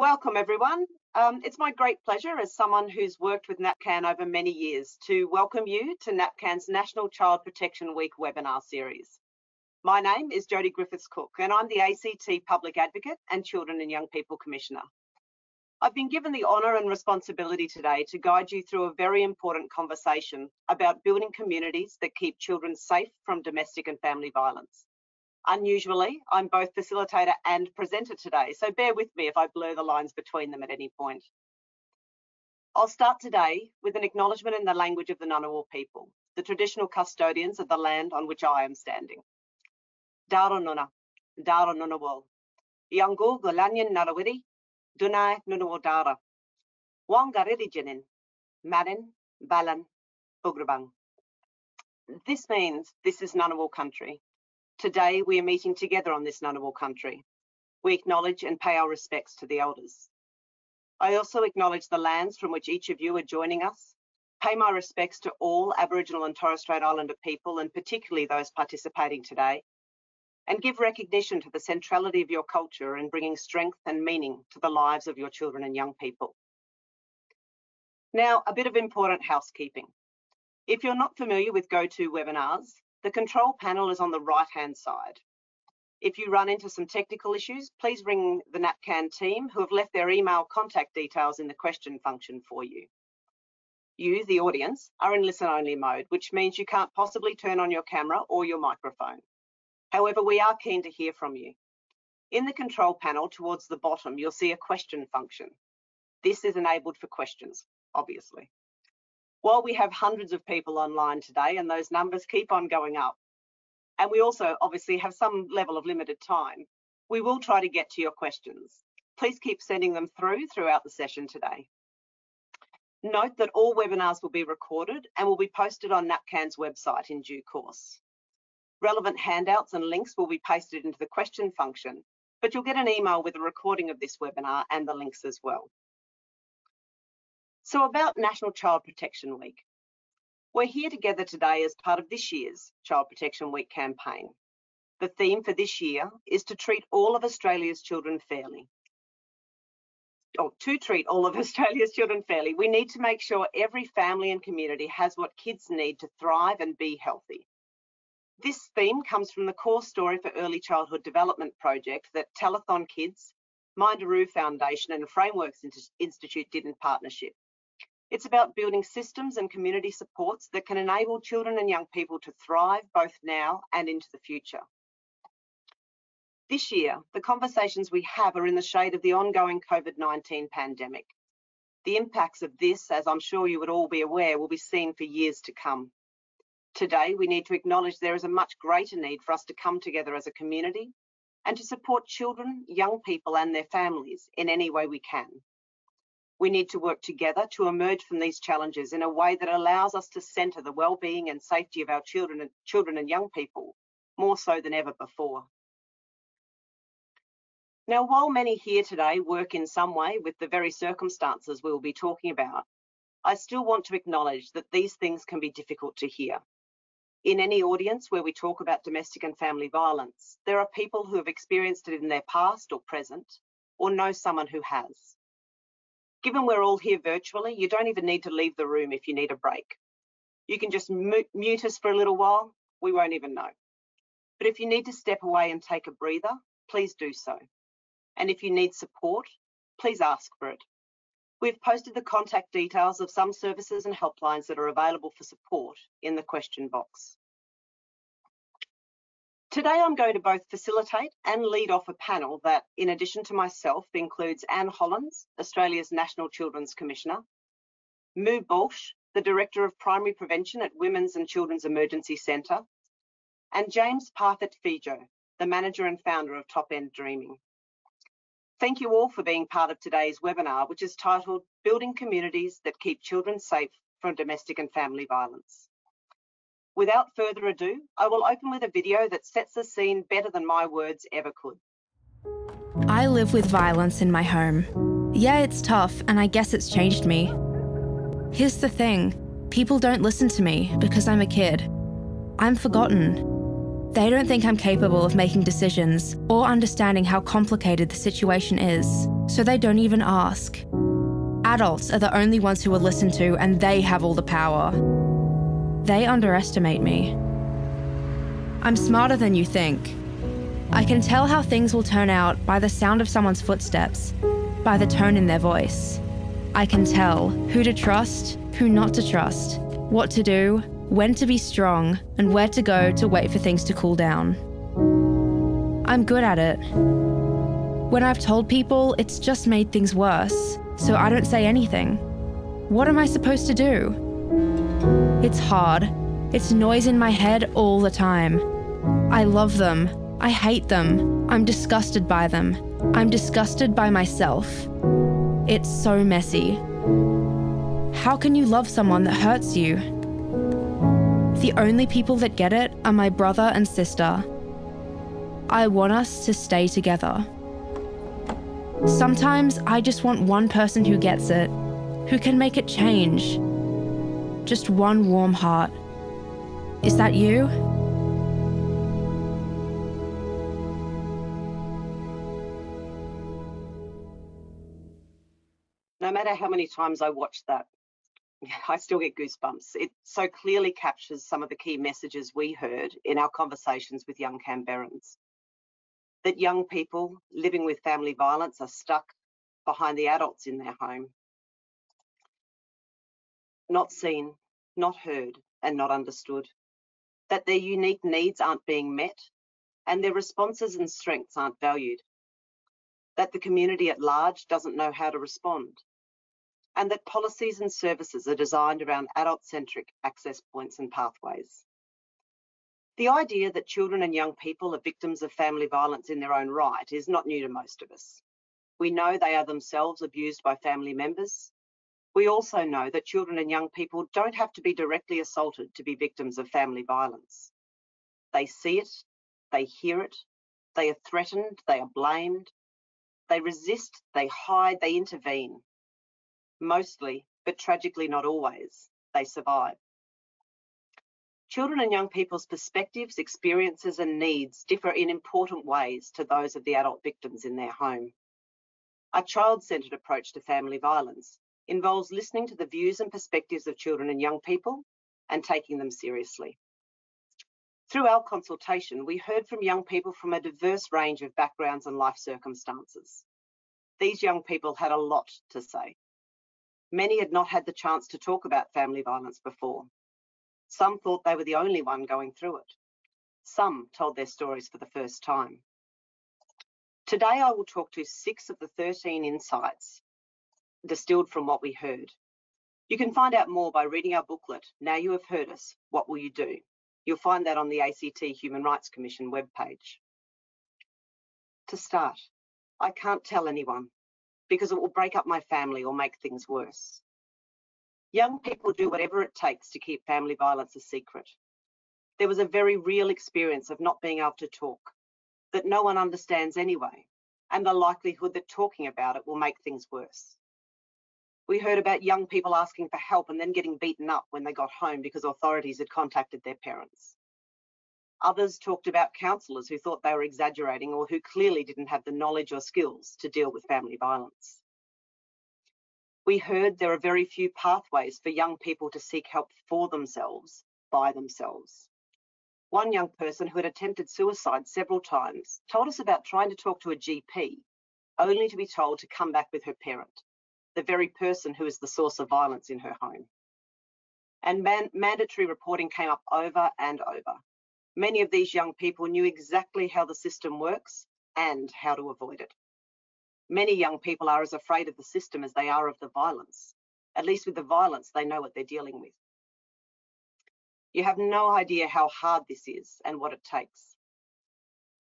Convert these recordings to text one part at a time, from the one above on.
Welcome everyone. It's my great pleasure as someone who's worked with NAPCAN over many years to welcome you to NAPCAN's National Child Protection Week webinar series. My name is Jodie Griffiths-Cook and I'm the ACT Public Advocate and Children and Young People Commissioner. I've been given the honour and responsibility today to guide you through a very important conversation about building communities that keep children safe from domestic and family violence. Unusually, I'm both facilitator and presenter today, so bear with me if I blur the lines between them at any point. I'll start today with an acknowledgement in the language of the Ngunnawal people, the traditional custodians of the land on which I am standing. Daro Nuna, Daro Ngunnawal, Yangu Gulanyan Narawiri, Dunai Ngunnawal Dara, Wangariri Jinin, Madin, Balan, Ugrabang. This means this is Ngunnawal country. Today, we are meeting together on this Ngunnawal country. We acknowledge and pay our respects to the elders. I also acknowledge the lands from which each of you are joining us, pay my respects to all Aboriginal and Torres Strait Islander people, and particularly those participating today, and give recognition to the centrality of your culture in bringing strength and meaning to the lives of your children and young people. Now, a bit of important housekeeping. If you're not familiar with GoToWebinars, the control panel is on the right-hand side. If you run into some technical issues, please ring the NAPCAN team who have left their email contact details in the question function for you. You, the audience, are in listen-only mode, which means you can't possibly turn on your camera or your microphone. However, we are keen to hear from you. In the control panel towards the bottom, you'll see a question function. This is enabled for questions, obviously. While we have hundreds of people online today and those numbers keep on going up, and we also obviously have some level of limited time, we will try to get to your questions. Please keep sending them throughout the session today. Note that all webinars will be recorded and will be posted on NAPCAN's website in due course. Relevant handouts and links will be pasted into the question function, but you'll get an email with a recording of this webinar and the links as well. So about National Child Protection Week. We're here together today as part of this year's Child Protection Week campaign. The theme for this year is to treat all of Australia's children fairly. To treat all of Australia's children fairly, we need to make sure every family and community has what kids need to thrive and be healthy. This theme comes from the Core Story for Early Childhood Development project that Telethon Kids, Mindaroo Foundation and Frameworks Institute did in partnership. It's about building systems and community supports that can enable children and young people to thrive both now and into the future. This year, the conversations we have are in the shade of the ongoing COVID-19 pandemic. The impacts of this, as I'm sure you would all be aware, will be seen for years to come. Today, we need to acknowledge there is a much greater need for us to come together as a community and to support children, young people and their families in any way we can. We need to work together to emerge from these challenges in a way that allows us to centre the well-being and safety of our children and young people, more so than ever before. Now, while many here today work in some way with the very circumstances we will be talking about, I still want to acknowledge that these things can be difficult to hear. In any audience where we talk about domestic and family violence, there are people who have experienced it in their past or present, or know someone who has. Given we're all here virtually, you don't even need to leave the room if you need a break. You can just mute us for a little while, we won't even know. But if you need to step away and take a breather, please do so. And if you need support, please ask for it. We've posted the contact details of some services and helplines that are available for support in the question box. Today, I'm going to both facilitate and lead off a panel that, in addition to myself, includes Anne Hollins, Australia's National Children's Commissioner, Moo Bolsh, the Director of Primary Prevention at Women's and Children's Emergency Centre, and James Parfit-Fijo, the Manager and Founder of Top End Dreaming. Thank you all for being part of today's webinar, which is titled Building Communities That Keep Children Safe from Domestic and Family Violence. Without further ado, I will open with a video that sets the scene better than my words ever could. I live with violence in my home. Yeah, it's tough, and I guess it's changed me. Here's the thing, people don't listen to me because I'm a kid. I'm forgotten. They don't think I'm capable of making decisions or understanding how complicated the situation is, so they don't even ask. Adults are the only ones who will listen to, and they have all the power. They underestimate me. I'm smarter than you think. I can tell how things will turn out by the sound of someone's footsteps, by the tone in their voice. I can tell who to trust, who not to trust, what to do, when to be strong, and where to go to wait for things to cool down. I'm good at it. When I've told people, it's just made things worse, so I don't say anything. What am I supposed to do? It's hard. It's noise in my head all the time. I love them. I hate them. I'm disgusted by them. I'm disgusted by myself. It's so messy. How can you love someone that hurts you? The only people that get it are my brother and sister. I want us to stay together. Sometimes I just want one person who gets it, who can make it change. Just one warm heart. Is that you? No matter how many times I watch that, I still get goosebumps. It so clearly captures some of the key messages we heard in our conversations with young Canberrans. That young people living with family violence are stuck behind the adults in their home. Not seen, not heard, and not understood. That their unique needs aren't being met, and their responses and strengths aren't valued. That the community at large doesn't know how to respond. And that policies and services are designed around adult-centric access points and pathways. The idea that children and young people are victims of family violence in their own right is not new to most of us. We know they are themselves abused by family members. We also know that children and young people don't have to be directly assaulted to be victims of family violence. They see it, they hear it, they are threatened, they are blamed, they resist, they hide, they intervene. Mostly, but tragically not always, they survive. Children and young people's perspectives, experiences and needs differ in important ways to those of the adult victims in their home. A child-centred approach to family violence involves listening to the views and perspectives of children and young people and taking them seriously. Through our consultation, we heard from young people from a diverse range of backgrounds and life circumstances. These young people had a lot to say. Many had not had the chance to talk about family violence before. Some thought they were the only one going through it. Some told their stories for the first time. Today, I will talk to 6 of the 13 insights distilled from what we heard. You can find out more by reading our booklet, Now You Have Heard Us, What Will You Do? You'll find that on the ACT Human Rights Commission webpage. To start, I can't tell anyone because it will break up my family or make things worse. Young people do whatever it takes to keep family violence a secret. There was a very real experience of not being able to talk, that no one understands anyway, and the likelihood that talking about it will make things worse. We heard about young people asking for help and then getting beaten up when they got home because authorities had contacted their parents. Others talked about counsellors who thought they were exaggerating or who clearly didn't have the knowledge or skills to deal with family violence. We heard there are very few pathways for young people to seek help for themselves, by themselves. One young person who had attempted suicide several times told us about trying to talk to a GP, only to be told to come back with her parent, the very person who is the source of violence in her home. And mandatory reporting came up over and over. Many of these young people knew exactly how the system works and how to avoid it. Many young people are as afraid of the system as they are of the violence. At least with the violence, they know what they're dealing with. You have no idea how hard this is and what it takes.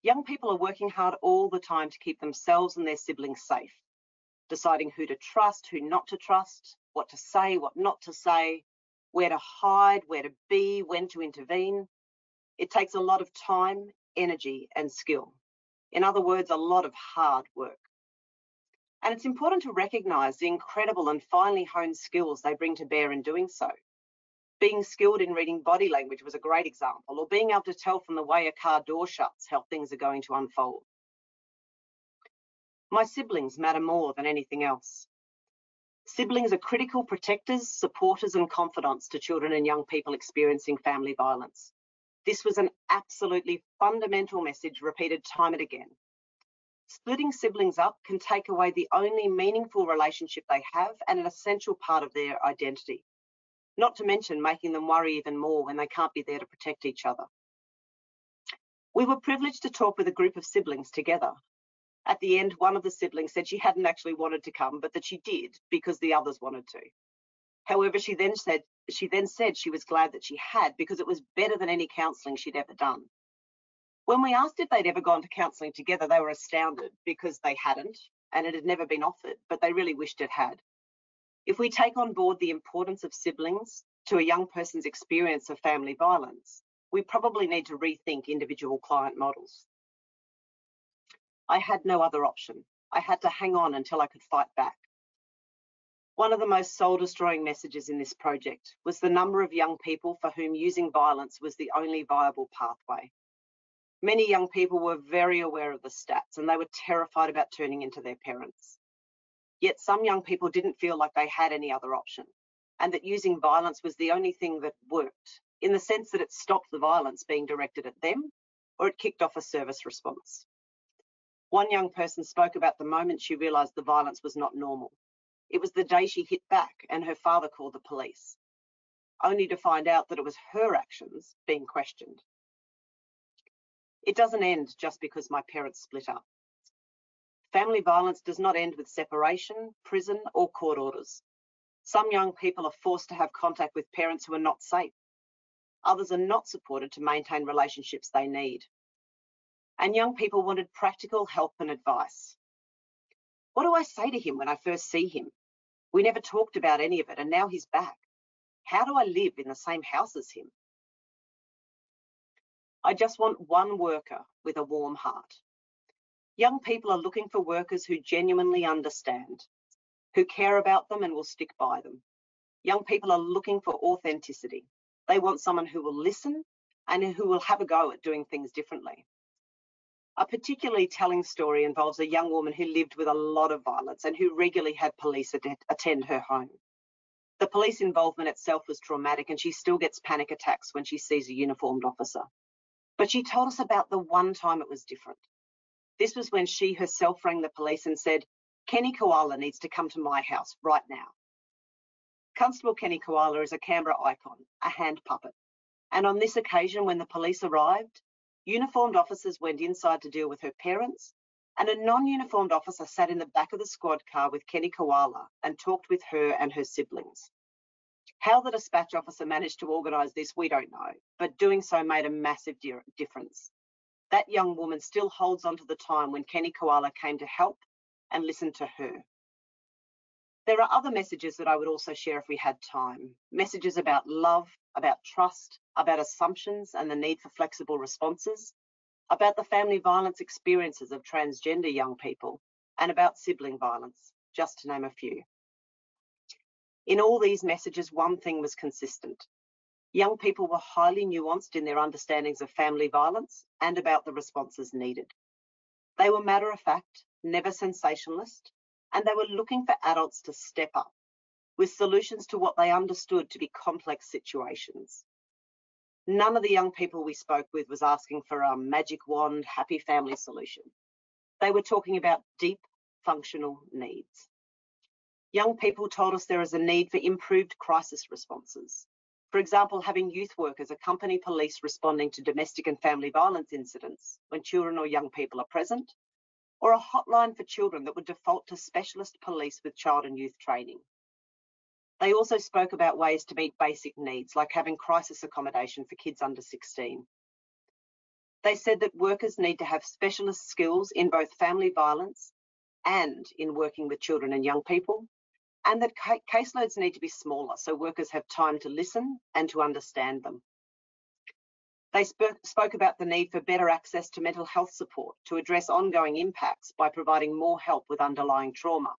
Young people are working hard all the time to keep themselves and their siblings safe, deciding who to trust, who not to trust, what to say, what not to say, where to hide, where to be, when to intervene. It takes a lot of time, energy, and skill. In other words, a lot of hard work. And it's important to recognise the incredible and finely honed skills they bring to bear in doing so. Being skilled in reading body language was a great example, or being able to tell from the way a car door shuts how things are going to unfold. My siblings matter more than anything else. Siblings are critical protectors, supporters, and confidants to children and young people experiencing family violence. This was an absolutely fundamental message repeated time and again. Splitting siblings up can take away the only meaningful relationship they have and an essential part of their identity, not to mention making them worry even more when they can't be there to protect each other. We were privileged to talk with a group of siblings together. At the end, one of the siblings said she hadn't actually wanted to come, but that she did because the others wanted to. However, she then said she was glad that she had, because it was better than any counselling she'd ever done. When we asked if they'd ever gone to counselling together, they were astounded because they hadn't, and it had never been offered, but they really wished it had. If we take on board the importance of siblings to a young person's experience of family violence, we probably need to rethink individual client models. I had no other option. I had to hang on until I could fight back. One of the most soul-destroying messages in this project was the number of young people for whom using violence was the only viable pathway. Many young people were very aware of the stats, and they were terrified about turning into their parents. Yet some young people didn't feel like they had any other option, and that using violence was the only thing that worked, in the sense that it stopped the violence being directed at them, or it kicked off a service response. One young person spoke about the moment she realised the violence was not normal. It was the day she hit back and her father called the police, only to find out that it was her actions being questioned. It doesn't end just because my parents split up. Family violence does not end with separation, prison, or court orders. Some young people are forced to have contact with parents who are not safe. Others are not supported to maintain relationships they need. And young people wanted practical help and advice. What do I say to him when I first see him? We never talked about any of it, and now he's back. How do I live in the same house as him? I just want one worker with a warm heart. Young people are looking for workers who genuinely understand, who care about them and will stick by them. Young people are looking for authenticity. They want someone who will listen and who will have a go at doing things differently. A particularly telling story involves a young woman who lived with a lot of violence and who regularly had police attend her home. The police involvement itself was traumatic, and she still gets panic attacks when she sees a uniformed officer. But she told us about the one time it was different. This was when she herself rang the police and said, "Kenny Koala needs to come to my house right now." Constable Kenny Koala is a Canberra icon, a hand puppet. And on this occasion, when the police arrived, uniformed officers went inside to deal with her parents, and a non-uniformed officer sat in the back of the squad car with Kenny Koala and talked with her and her siblings. How the dispatch officer managed to organise this, we don't know, but doing so made a massive difference. That young woman still holds on to the time when Kenny Koala came to help and listened to her. There are other messages that I would also share if we had time. Messages about love, about trust, about assumptions and the need for flexible responses, about the family violence experiences of transgender young people, and about sibling violence, just to name a few. In all these messages, one thing was consistent. Young people were highly nuanced in their understandings of family violence and about the responses needed. They were matter of fact, never sensationalist, and they were looking for adults to step up with solutions to what they understood to be complex situations. None of the young people we spoke with was asking for a magic wand, happy family solution. They were talking about deep functional needs. Young people told us there is a need for improved crisis responses. For example, having youth workers accompany police responding to domestic and family violence incidents when children or young people are present, or a hotline for children that would default to specialist police with child and youth training. They also spoke about ways to meet basic needs, like having crisis accommodation for kids under 16. They said that workers need to have specialist skills in both family violence and in working with children and young people, and that caseloads need to be smaller so workers have time to listen and to understand them. They spoke about the need for better access to mental health support to address ongoing impacts by providing more help with underlying trauma,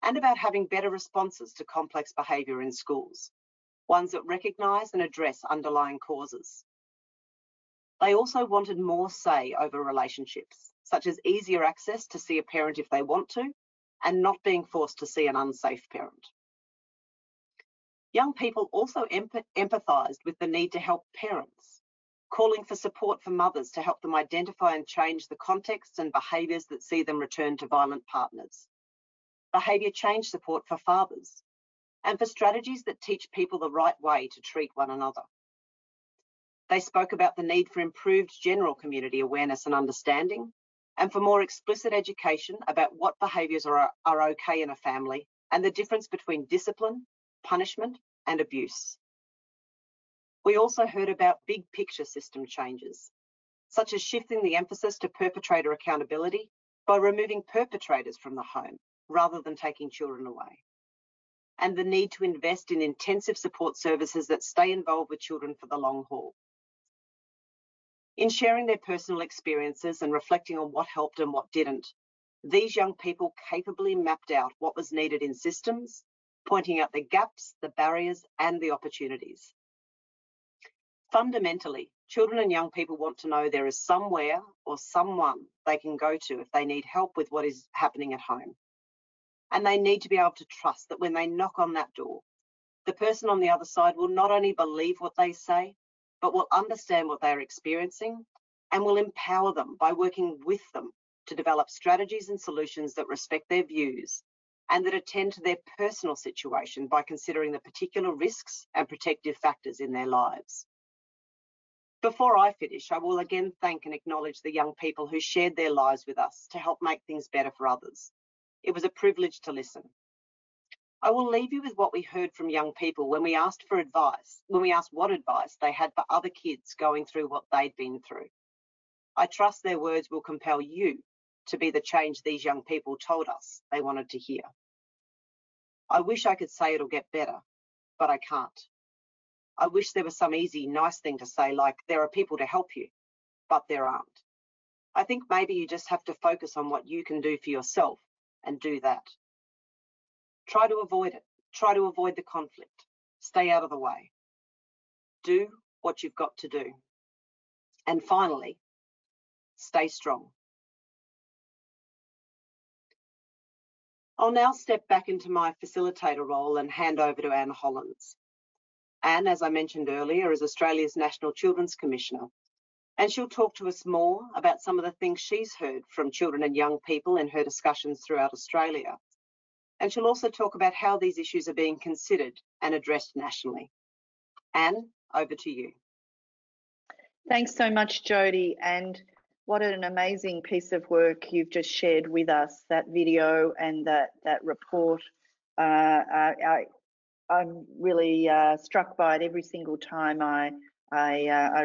and about having better responses to complex behaviour in schools. ones that recognise and address underlying causes. They also wanted more say over relationships, such as easier access to see a parent if they want to, and not being forced to see an unsafe parent. Young people also empathised with the need to help parents, calling for support for mothers to help them identify and change the contexts and behaviours that see them return to violent partners, behaviour change support for fathers, and for strategies that teach people the right way to treat one another. They spoke about the need for improved general community awareness and understanding, and for more explicit education about what behaviours are okay in a family and the difference between discipline, punishment, and abuse. We also heard about big picture system changes, such as shifting the emphasis to perpetrator accountability by removing perpetrators from the home rather than taking children away, and the need to invest in intensive support services that stay involved with children for the long haul. In sharing their personal experiences and reflecting on what helped and what didn't, these young people capably mapped out what was needed in systems, pointing out the gaps, the barriers, and the opportunities. Fundamentally, children and young people want to know there is somewhere or someone they can go to if they need help with what is happening at home. And they need to be able to trust that when they knock on that door, the person on the other side will not only believe what they say, but will understand what they're experiencing and will empower them by working with them to develop strategies and solutions that respect their views and that attend to their personal situation by considering the particular risks and protective factors in their lives. Before I finish, I will again thank and acknowledge the young people who shared their lives with us to help make things better for others. It was a privilege to listen. I will leave you with what we heard from young people when we asked for advice, when we asked what advice they had for other kids going through what they'd been through. I trust their words will compel you to be the change these young people told us they wanted to hear. I wish I could say it'll get better, but I can't. I wish there was some easy, nice thing to say like, there are people to help you, but there aren't. I think maybe you just have to focus on what you can do for yourself and do that. Try to avoid it. Try to avoid the conflict. Stay out of the way. Do what you've got to do. And finally, stay strong. I'll now step back into my facilitator role and hand over to Anne Hollins. Anne, as I mentioned earlier, is Australia's National Children's Commissioner, and she'll talk to us more about some of the things she's heard from children and young people in her discussions throughout Australia. And she'll also talk about how these issues are being considered and addressed nationally. Anne, over to you. Thanks so much, Jodie, and what an amazing piece of work you've just shared with us, that video and that report. I'm really struck by it every single time I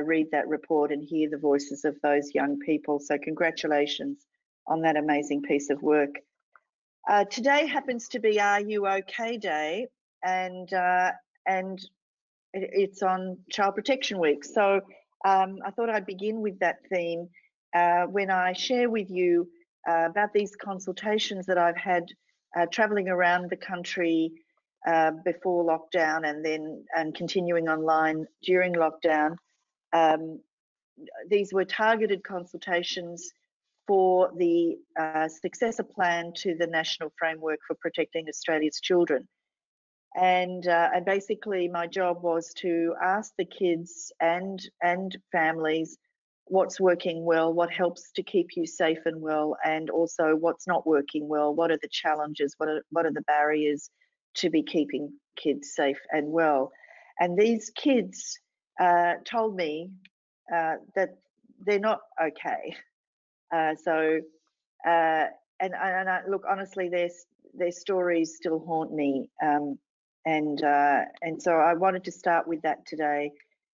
read that report and hear the voices of those young people. So congratulations on that amazing piece of work. Today happens to be Are You OK Day, and it's on Child Protection Week. So I thought I'd begin with that theme when I share with you about these consultations that I've had travelling around the country before lockdown and continuing online during lockdown. These were targeted consultations for the successor plan to the National Framework for Protecting Australia's Children. And basically my job was to ask the kids and families what's working well, what helps to keep you safe and well, and also what's not working well, what are the challenges, what are the barriers to be keeping kids safe and well. And these kids told me that they're not okay. Look, honestly, their stories still haunt me, and so I wanted to start with that today,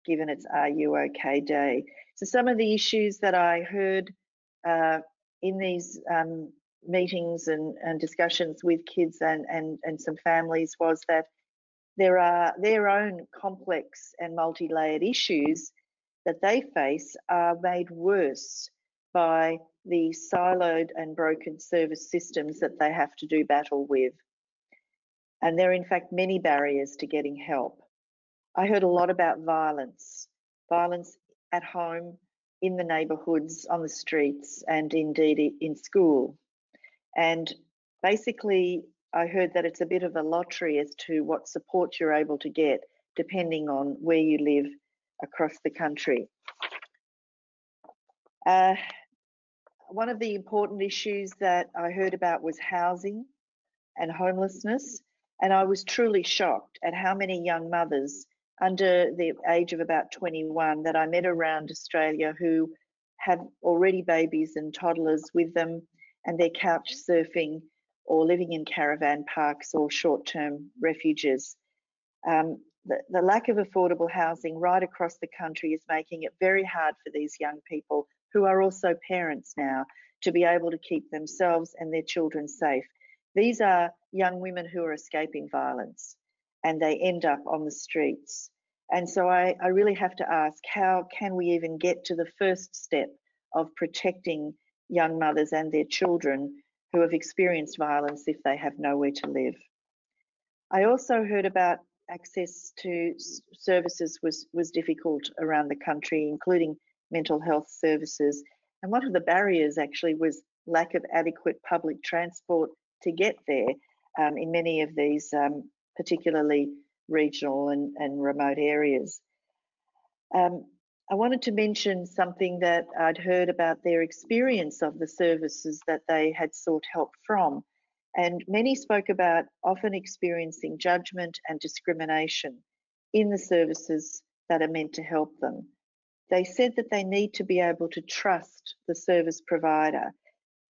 given it's Are You OK Day. So some of the issues that I heard in these meetings and discussions with kids and some families was that there are their own complex and multi-layered issues that they face are made worse by the siloed and broken service systems that they have to do battle with. And there are in fact many barriers to getting help. I heard a lot about violence at home, in the neighbourhoods, on the streets, and indeed in school. And basically, I heard that it's a bit of a lottery as to what support you're able to get depending on where you live across the country. One of the important issues that I heard about was housing and homelessness, and I was truly shocked at how many young mothers under the age of about 21 that I met around Australia who have already babies and toddlers with them, and they're couch surfing or living in caravan parks or short-term refuges. The lack of affordable housing right across the country is making it very hard for these young people, who are also parents now, to be able to keep themselves and their children safe. These are young women who are escaping violence, and they end up on the streets. And so I really have to ask, how can we even get to the first step of protecting young mothers and their children who have experienced violence if they have nowhere to live? I also heard about access to services was difficult around the country, including mental health services. And one of the barriers actually was lack of adequate public transport to get there in many of these particularly regional and remote areas. I wanted to mention something that I'd heard about their experience of the services that they had sought help from. And many spoke about often experiencing judgment and discrimination in the services that are meant to help them. They said that they need to be able to trust the service provider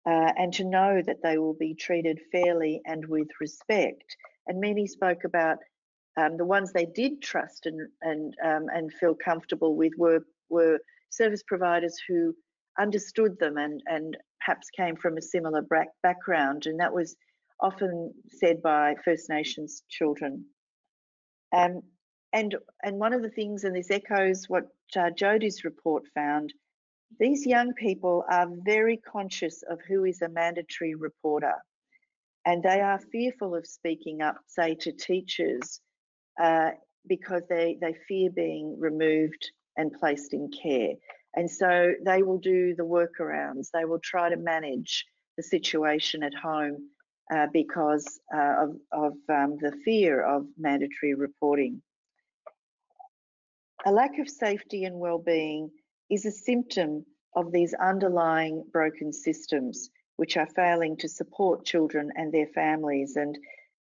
and to know that they will be treated fairly and with respect. And many spoke about the ones they did trust and feel comfortable with were service providers who understood them and perhaps came from a similar background, and that was often said by First Nations children. And one of the things, and this echoes what Jodie's report found, these young people are very conscious of who is a mandatory reporter, and they are fearful of speaking up, say, to teachers, because they fear being removed and placed in care. And so they will do the workarounds. They will try to manage the situation at home because of the fear of mandatory reporting. A lack of safety and well-being is a symptom of these underlying broken systems which are failing to support children and their families. And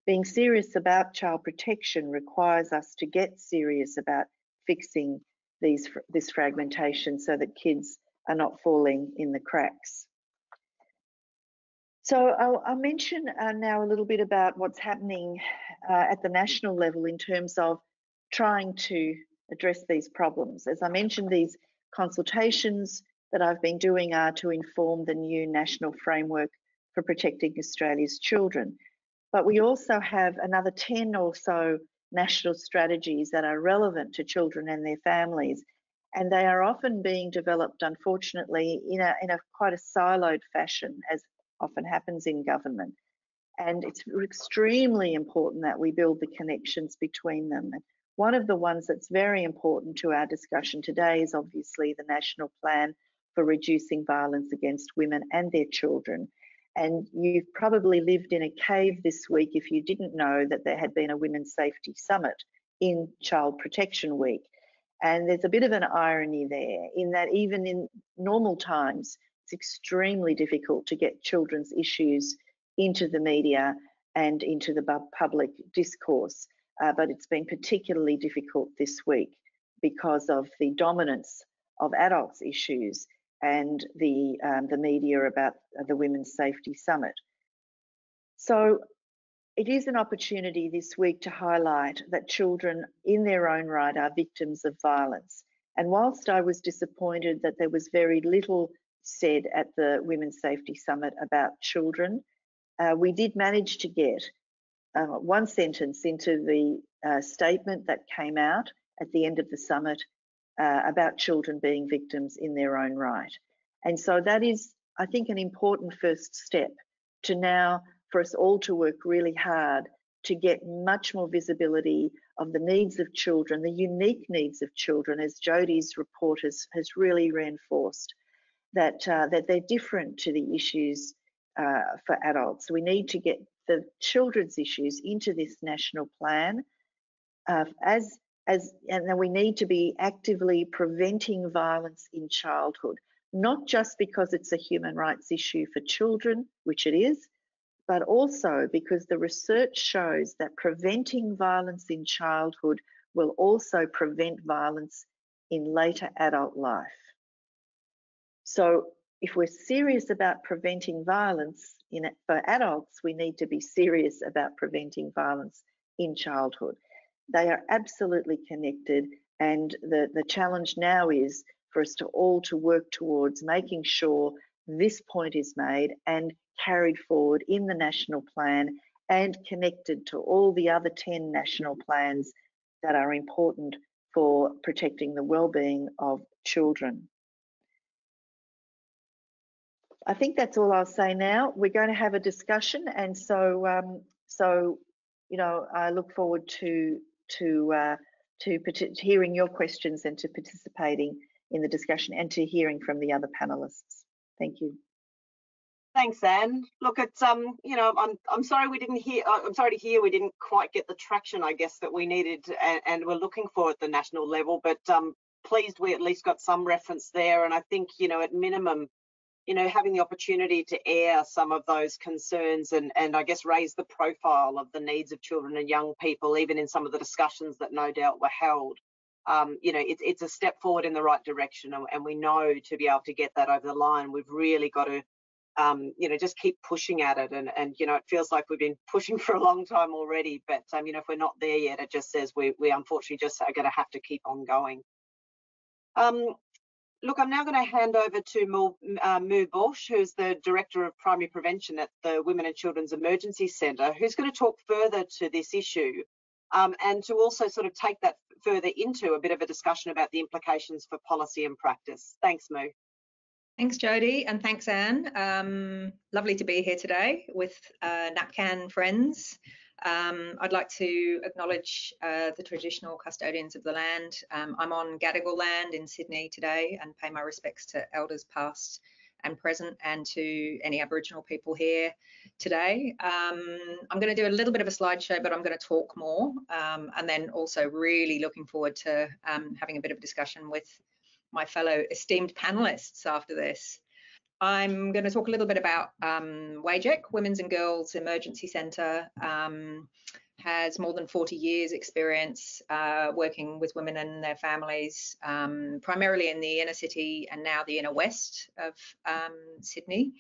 being serious about child protection requires us to get serious about fixing this fragmentation so that kids are not falling in the cracks. So I'll mention now a little bit about what's happening at the national level in terms of trying to address these problems. As I mentioned, these consultations that I've been doing are to inform the new national framework for protecting Australia's children. But we also have another 10 or so national strategies that are relevant to children and their families. And they are often being developed, unfortunately, in a quite a siloed fashion, as often happens in government. And it's extremely important that we build the connections between them. And one of the ones that's very important to our discussion today is obviously the National Plan for Reducing Violence Against Women and Their Children. And you've probably lived in a cave this week if you didn't know that there had been a Women's Safety Summit in Child Protection Week. And there's a bit of an irony there in that even in normal times, it's extremely difficult to get children's issues into the media and into the public discourse. But it's been particularly difficult this week because of the dominance of adults' issues and the media about the Women's Safety Summit. So it is an opportunity this week to highlight that children in their own right are victims of violence. And whilst I was disappointed that there was very little said at the Women's Safety Summit about children, we did manage to get one sentence into the statement that came out at the end of the summit about children being victims in their own right. And so that is, I think, an important first step to now for us all to work really hard to get much more visibility of the needs of children, the unique needs of children, as Jodie's report has really reinforced, that they're different to the issues for adults. We need to get the children's issues into this national plan, and then we need to be actively preventing violence in childhood, not just because it's a human rights issue for children, which it is, but also because the research shows that preventing violence in childhood will also prevent violence in later adult life. So if we're serious about preventing violence for adults, we need to be serious about preventing violence in childhood. They are absolutely connected, and the challenge now is for us to all to work towards making sure this point is made and carried forward in the national plan and connected to all the other 10 national plans that are important for protecting the well-being of children. I think that's all I'll say now. We're going to have a discussion, and so you know, I look forward to hearing your questions and to participating in the discussion and to hearing from the other panelists. Thank you. Thanks, Anne. Look, it's you know, I'm sorry we didn't hear. I'm sorry to hear we didn't quite get the traction, I guess, that we needed and we're looking for at the national level. But pleased we at least got some reference there. And I think, you know, at minimum, you know, having the opportunity to air some of those concerns and I guess raise the profile of the needs of children and young people, even in some of the discussions that no doubt were held. You know, it's a step forward in the right direction, and we know to be able to get that over the line, we've really got to you know, just keep pushing at it, and you know, it feels like we've been pushing for a long time already, but you know, if we're not there yet, it just says we unfortunately just are going to have to keep on going. Look, I'm now going to hand over to Mu Bosch, who's the Director of Primary Prevention at the Women and Children's Emergency Centre, who's going to talk further to this issue and to also sort of take that further into a bit of a discussion about the implications for policy and practice. Thanks, Mu. Thanks, Jodie, and thanks, Anne. Lovely to be here today with NAPCAN friends. I'd like to acknowledge the traditional custodians of the land. I'm on Gadigal land in Sydney today and pay my respects to elders past and present and to any Aboriginal people here today. I'm going to do a little bit of a slideshow, but I'm going to talk more and then also really looking forward to having a bit of a discussion with my fellow esteemed panelists after this. I'm going to talk a little bit about WAGEC, Women's and Girls Emergency Centre, has more than 40 years experience working with women and their families, primarily in the inner city and now the inner west of Sydney.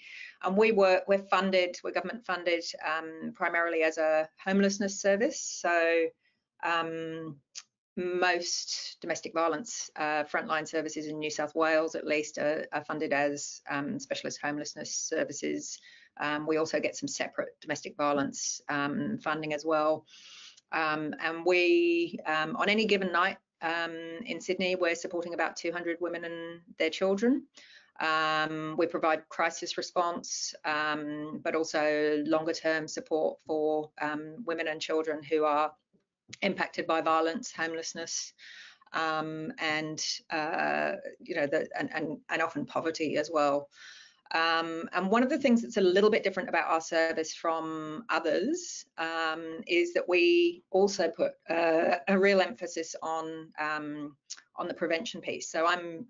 And we're government funded primarily as a homelessness service. So most domestic violence frontline services in New South Wales, at least, are funded as specialist homelessness services. We also get some separate domestic violence funding as well. And we, on any given night in Sydney, we're supporting about 200 women and their children. We provide crisis response, but also longer term support for women and children who are impacted by violence, homelessness, and you know, and often poverty as well. And one of the things that's a little bit different about our service from others is that we also put a real emphasis on the prevention piece. So I'm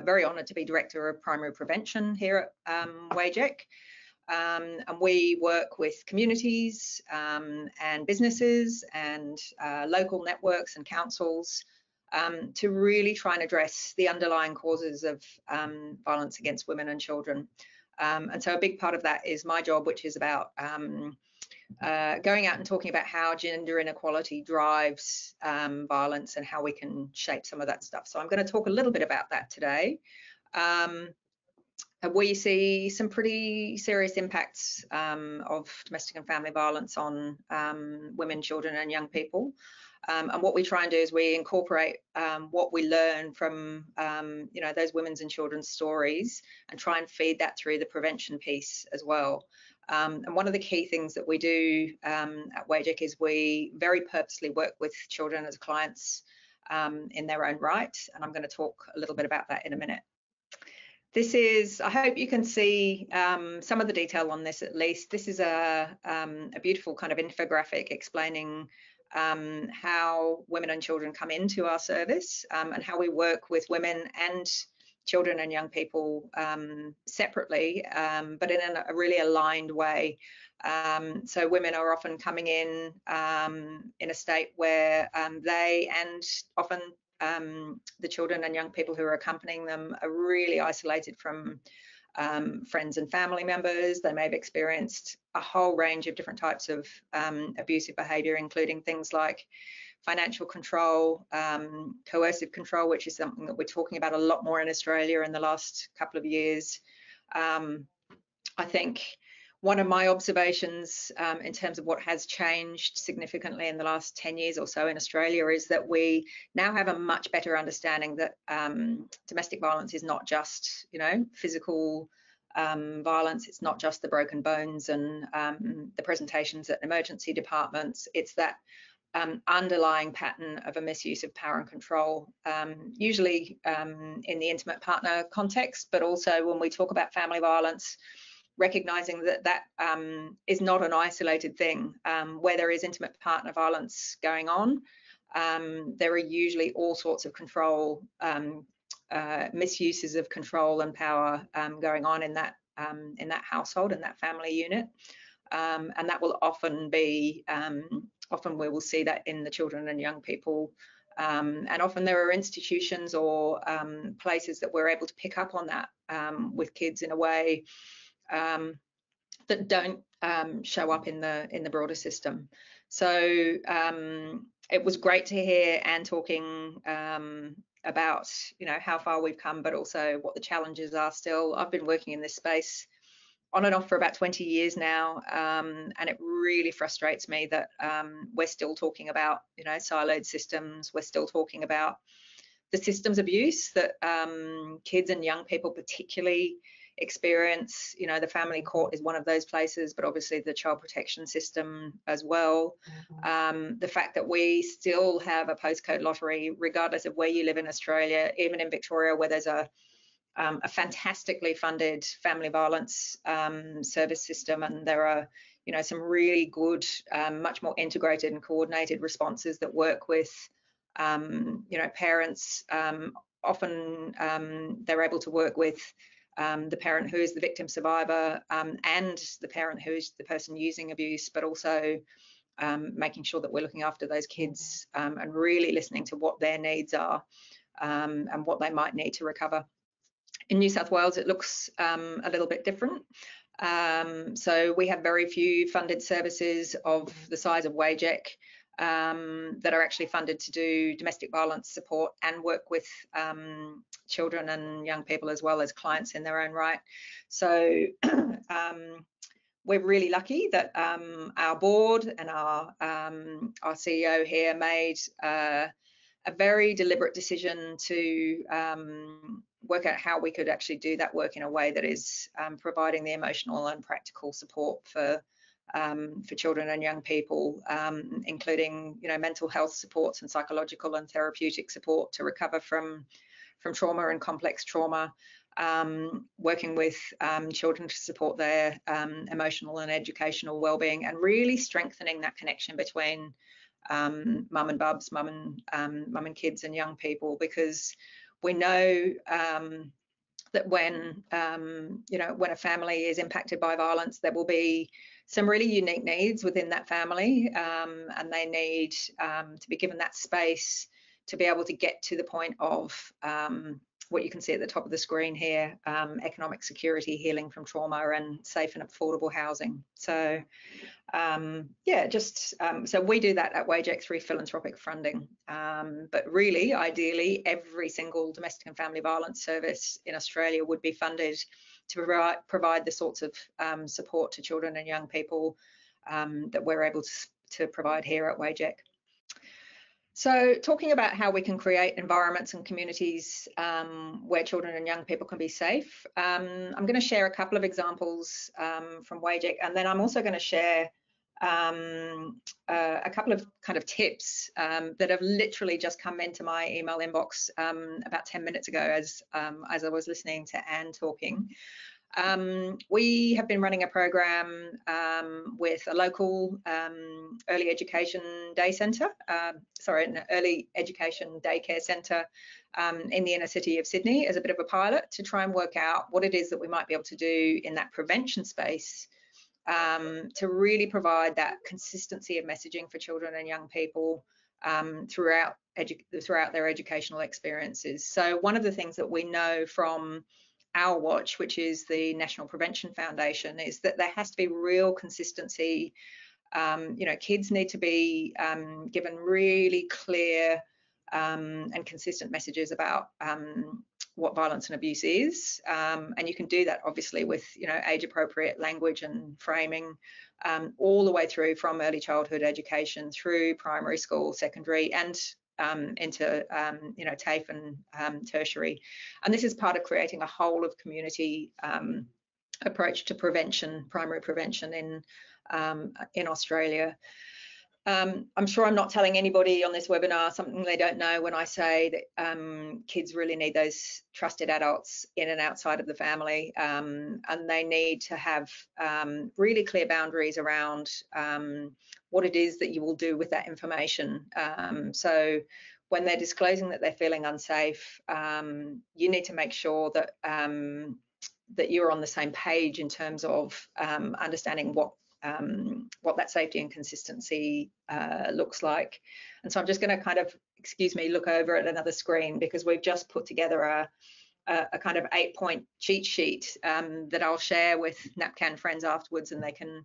very honoured to be Director of Primary Prevention here at WAGEC. And we work with communities and businesses and local networks and councils to really try and address the underlying causes of violence against women and children. And so a big part of that is my job, which is about going out and talking about how gender inequality drives violence and how we can shape some of that stuff. So I'm going to talk a little bit about that today. We see some pretty serious impacts of domestic and family violence on women, children and young people. And what we try and do is we incorporate what we learn from you know, those women's and children's stories and try and feed that through the prevention piece as well. And one of the key things that we do at WAGEC is we very purposely work with children as clients in their own right, and I'm going to talk a little bit about that in a minute. This is, I hope you can see some of the detail on this at least. This is a beautiful kind of infographic explaining how women and children come into our service and how we work with women and children and young people separately, but in a really aligned way. So women are often coming in a state where they and often the children and young people who are accompanying them are really isolated from friends and family members. They may have experienced a whole range of different types of abusive behaviour, including things like financial control, coercive control, which is something that we're talking about a lot more in Australia in the last couple of years. I think one of my observations in terms of what has changed significantly in the last 10 years or so in Australia is that we now have a much better understanding that domestic violence is not just, physical violence. It's not just the broken bones and the presentations at emergency departments. It's that underlying pattern of a misuse of power and control, usually in the intimate partner context, but also when we talk about family violence, recognising that is not an isolated thing. Where there is intimate partner violence going on, there are usually all sorts of control, misuses of control and power going on in that household, in that family unit, and that will often be often we will see that in the children and young people, and often there are institutions or places that we're able to pick up on that with kids in a way that don't show up in the broader system. So it was great to hear Anne talking about how far we've come, but also what the challenges are still. I've been working in this space on and off for about 20 years now, and it really frustrates me that we're still talking about siloed systems. We're still talking about the systems abuse that kids and young people particularly experience. The family court is one of those places, but obviously the child protection system as well. The fact that we still have a postcode lottery, regardless of where you live in Australia, even in Victoria, where there's a fantastically funded family violence service system, and there are some really good, much more integrated and coordinated responses that work with parents. Often they're able to work with the parent who is the victim survivor and the parent who is the person using abuse, but also making sure that we're looking after those kids and really listening to what their needs are and what they might need to recover. In New South Wales, it looks a little bit different. So we have very few funded services of the size of WAGEC that are actually funded to do domestic violence support and work with children and young people as well as clients in their own right. So we're really lucky that our board and our CEO here made a very deliberate decision to work out how we could actually do that work in a way that is providing the emotional and practical support for children and young people, including mental health supports and psychological and therapeutic support to recover from trauma and complex trauma, working with children to support their emotional and educational well-being, and really strengthening that connection between mum and bubs, mum and kids and young people, because we know that when when a family is impacted by violence, there will be some really unique needs within that family, and they need to be given that space to be able to get to the point of what you can see at the top of the screen here, economic security, healing from trauma, and safe and affordable housing. So yeah, so we do that at WAGEC through philanthropic funding. But really, ideally, every single domestic and family violence service in Australia would be funded to provide the sorts of support to children and young people that we're able to provide here at WAGEC. So talking about how we can create environments and communities where children and young people can be safe, I'm going to share a couple of examples from WAGEC, and then I'm also going to share a couple of kind of tips that have literally just come into my email inbox about 10 minutes ago as I was listening to Anne talking. We have been running a program with a local early education day centre, an early education daycare centre in the inner city of Sydney as a bit of a pilot to try and work out what it is that we might be able to do in that prevention space to really provide that consistency of messaging for children and young people throughout their educational experiences. So one of the things that we know from our watch, which is the National Prevention Foundation, is that there has to be real consistency. Kids need to be given really clear and consistent messages about what violence and abuse is, and you can do that obviously with age appropriate language and framing all the way through from early childhood education through primary school, secondary, and into TAFE and tertiary. And this is part of creating a whole of community approach to prevention, primary prevention in Australia. I'm sure I'm not telling anybody on this webinar something they don't know when I say that kids really need those trusted adults in and outside of the family, and they need to have really clear boundaries around what it is that you will do with that information. So when they're disclosing that they're feeling unsafe, you need to make sure that that you're on the same page in terms of understanding what that safety and consistency looks like. And so I'm just going to kind of, look over at another screen because we've just put together a kind of 8-point cheat sheet that I'll share with NAPCAN friends afterwards, and they can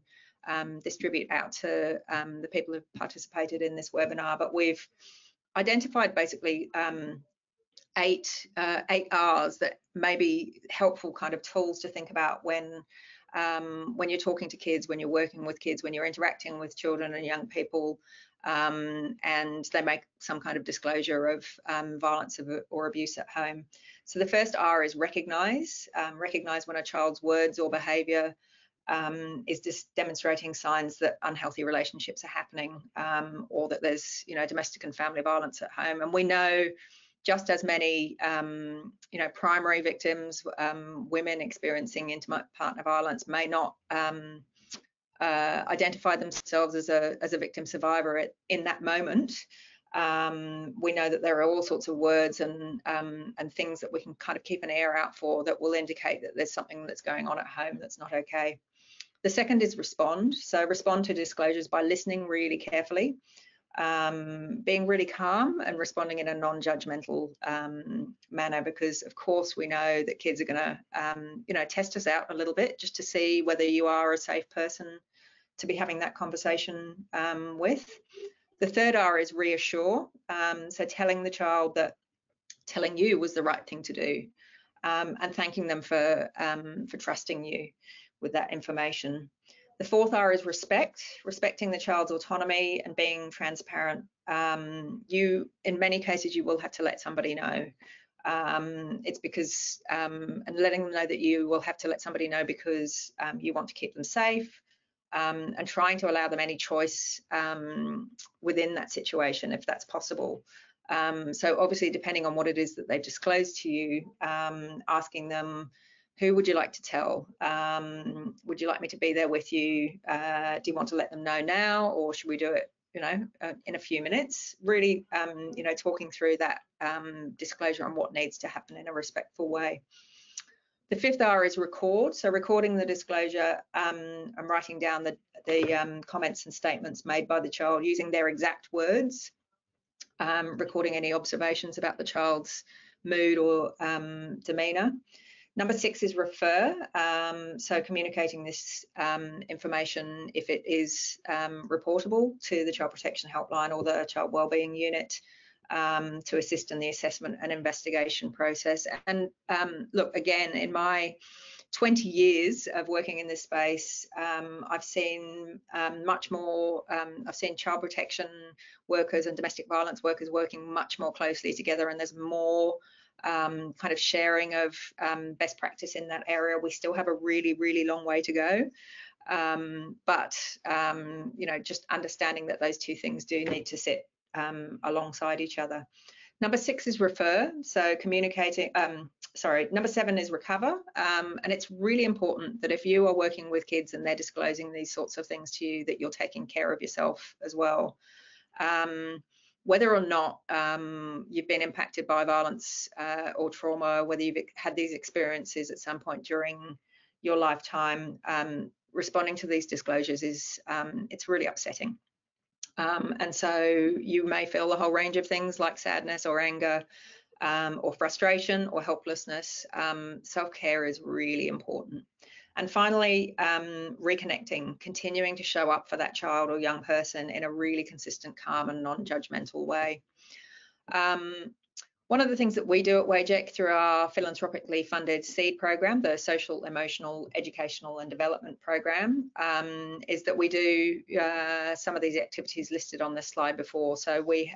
distribute out to the people who've participated in this webinar. But we've identified basically 8 R's that may be helpful kind of tools to think about when you're talking to kids, when you're working with kids, when you're interacting with children and young people, and they make some kind of disclosure of violence or abuse at home. So the first R is recognise. Recognise when a child's words or behaviour is just demonstrating signs that unhealthy relationships are happening, or that there's domestic and family violence at home. And we know just as many primary victims, women experiencing intimate partner violence, may not identify themselves as a victim survivor in that moment. We know that there are all sorts of words and things that we can kind of keep an ear out for that will indicate that there's something that's going on at home that's not okay. The second is respond. So respond to disclosures by listening really carefully, being really calm and responding in a non-judgmental manner, because of course we know that kids are going to test us out a little bit just to see whether you are a safe person to be having that conversation with. The third R is reassure. So telling the child that telling you was the right thing to do, and thanking them for trusting you with that information. The fourth R is respect, respecting the child's autonomy and being transparent. In many cases, you will have to let somebody know. It's because, and letting them know that you will have to let somebody know because you want to keep them safe, and trying to allow them any choice within that situation if that's possible. So obviously, depending on what it is that they've disclosed to you, asking them, who would you like to tell? Would you like me to be there with you? Do you want to let them know now, or should we do it, in a few minutes? Really, talking through that disclosure on what needs to happen in a respectful way. The fifth R is record. So recording the disclosure and writing down the comments and statements made by the child using their exact words, recording any observations about the child's mood or demeanour. Number 6 is refer, so communicating this information if it is reportable to the Child Protection Helpline or the Child Wellbeing Unit to assist in the assessment and investigation process. And look, again, in my 20 years of working in this space, I've seen much more, I've seen child protection workers and domestic violence workers working much more closely together, and there's more kind of sharing of best practice in that area. We still have a really, really long way to go. But you know, just understanding that those two things do need to sit alongside each other. Number 6 is refer, so communicating, number 7 is recover, and it's really important that if you are working with kids and they're disclosing these sorts of things to you, that you're taking care of yourself as well. Whether or not you've been impacted by violence or trauma, whether you've had these experiences at some point during your lifetime, responding to these disclosures is, it's really upsetting. And so you may feel a whole range of things like sadness or anger or frustration or helplessness. Self-care is really important. And finally, reconnecting, continuing to show up for that child or young person in a really consistent, calm and non-judgmental way. One of the things that we do at WAGEC through our philanthropically funded SEED program, the Social, Emotional, Educational and Development program, is that we do some of these activities listed on this slide before. So we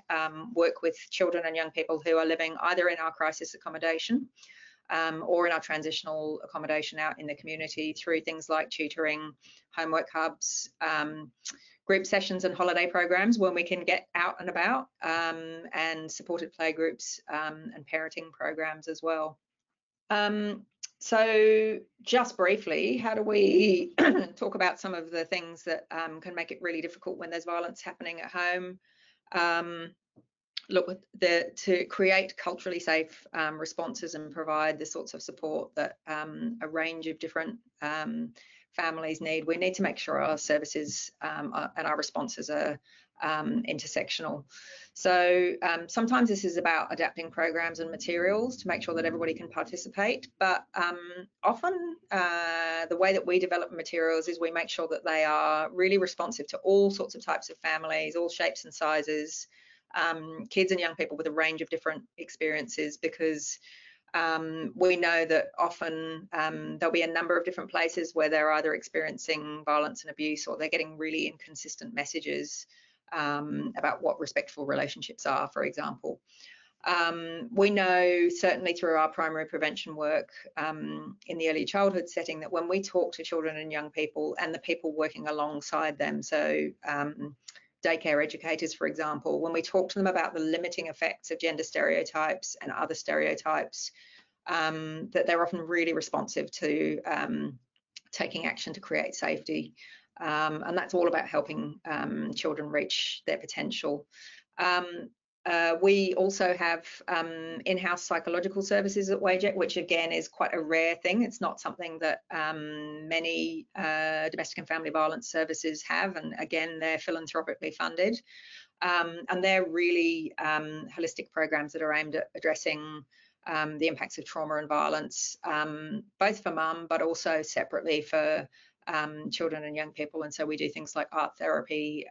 work with children and young people who are living either in our crisis accommodation or in our transitional accommodation out in the community through things like tutoring, homework hubs, group sessions and holiday programs when we can get out and about, and supported play groups and parenting programs as well. So just briefly, how do we talk about some of the things that can make it really difficult when there's violence happening at home? Look, to create culturally safe responses and provide the sorts of support that a range of different families need, we need to make sure our services and our responses are intersectional. So sometimes this is about adapting programs and materials to make sure that everybody can participate, but often the way that we develop materials is we make sure that they are really responsive to all sorts of types of families, all shapes and sizes, kids and young people with a range of different experiences, because we know that often there'll be a number of different places where they're either experiencing violence and abuse, or they're getting really inconsistent messages about what respectful relationships are, for example. We know certainly through our primary prevention work in the early childhood setting that when we talk to children and young people and the people working alongside them, so daycare educators, for example, when we talk to them about the limiting effects of gender stereotypes and other stereotypes, that they're often really responsive to taking action to create safety. And that's all about helping children reach their potential. We also have in-house psychological services at WAGEC, which again is quite a rare thing. It's not something that many domestic and family violence services have, and again, they're philanthropically funded. And they're really holistic programs that are aimed at addressing the impacts of trauma and violence, both for mum, but also separately for children and young people. And so we do things like art therapy.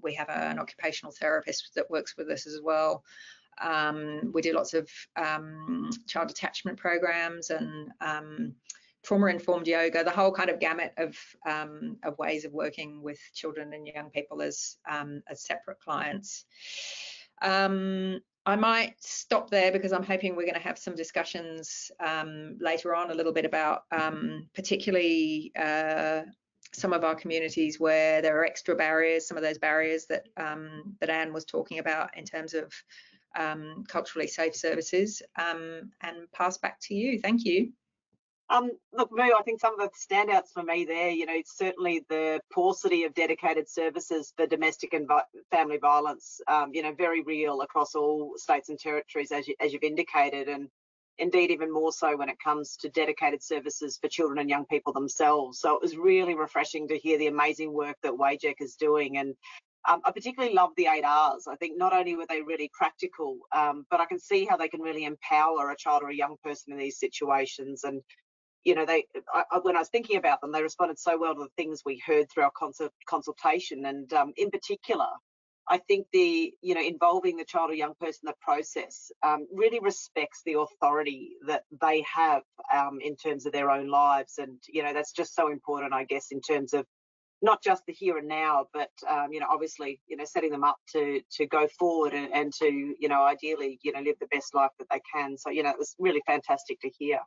We have an occupational therapist that works with us as well. We do lots of child attachment programs and trauma-informed yoga, the whole kind of gamut of ways of working with children and young people as separate clients. I might stop there because I'm hoping we're going to have some discussions later on a little bit about particularly some of our communities where there are extra barriers, some of those barriers that that Anne was talking about in terms of culturally safe services, and pass back to you. Thank you. Look, Moo, I think some of the standouts for me there, you know, it's certainly the paucity of dedicated services for domestic and family violence, you know, very real across all states and territories, as you've indicated, and indeed even more so when it comes to dedicated services for children and young people themselves. So it was really refreshing to hear the amazing work that WAGEC is doing. And I particularly love the 8 Rs. I think not only were they really practical, but I can see how they can really empower a child or a young person in these situations. And you know, when I was thinking about them, they responded so well to the things we heard through our consultation. And in particular, I think involving the child or young person in the process really respects the authority that they have in terms of their own lives. And, that's just so important, I guess, in terms of not just the here and now, but, obviously, setting them up to go forward and to, ideally, live the best life that they can. So, it was really fantastic to hear.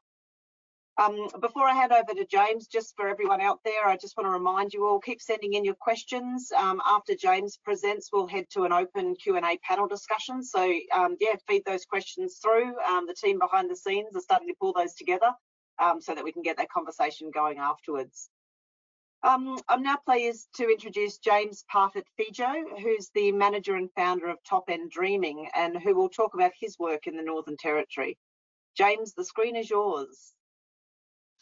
Before I hand over to James, just for everyone out there, I just want to remind you all, keep sending in your questions. After James presents, we'll head to an open Q&A panel discussion. So, feed those questions through. The team behind the scenes are starting to pull those together so that we can get that conversation going afterwards. I'm now pleased to introduce James Parfitt-Fijo, who's the manager and founder of Top End Dreaming, and who will talk about his work in the Northern Territory. James, the screen is yours.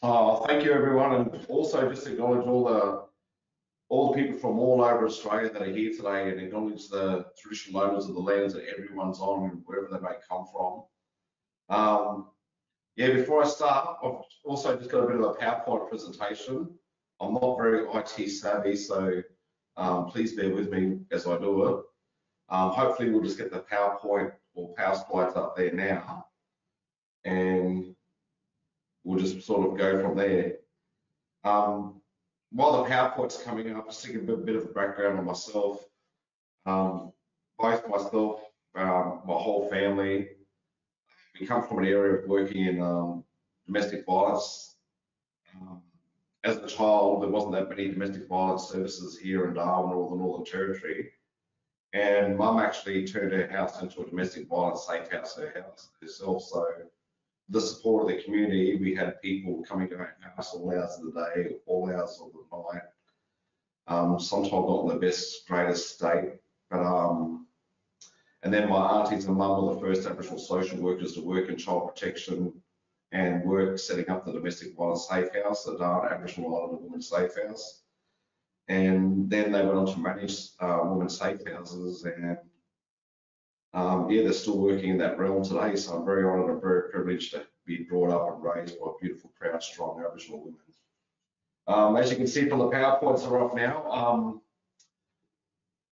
Oh, thank you, everyone, and also just acknowledge all the people from all over Australia that are here today, and acknowledge the traditional owners of the lands that everyone's on, wherever they may come from. Before I start, I've also just got a bit of a PowerPoint presentation. I'm not very IT savvy, so please bear with me as I do it. Hopefully we'll just get the PowerPoint or Power Slides up there now, and we'll just sort of go from there. While the PowerPoint's coming up, just to give a bit of a background on myself. Both myself, my whole family, we come from an area of working in domestic violence. As a child, there wasn't that many domestic violence services here in Darwin or the Northern Territory. And Mum actually turned her house into a domestic violence safe house herself. So the support of the community, we had people coming to our house all hours of the day, all hours of the night. Sometimes not in the best, greatest state. But and then my aunties and mum were the first Aboriginal social workers to work in child protection and work setting up the domestic violence safe house, the Darwin Aboriginal Islander Women's Safe House. And then they went on to manage women's safe houses, and they're still working in that realm today. So I'm very honoured and very privileged to be brought up and raised by beautiful, proud, strong Aboriginal women. As you can see from the PowerPoints are off now.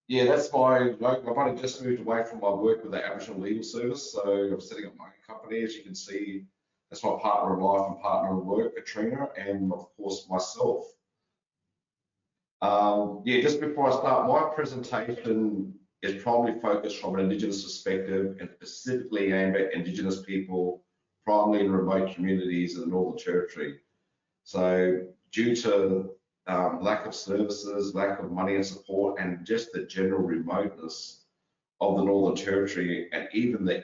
That's my work. I've only just moved away from my work with the Aboriginal Legal Service, so I'm setting up my own company. As you can see, that's my partner in life and partner in work, Katrina, and of course myself. Just before I start, my presentation is probably focused from an Indigenous perspective and specifically aimed at Indigenous people, primarily in remote communities in the Northern Territory. So due to lack of services, lack of money and support, and just the general remoteness of the Northern Territory, and even the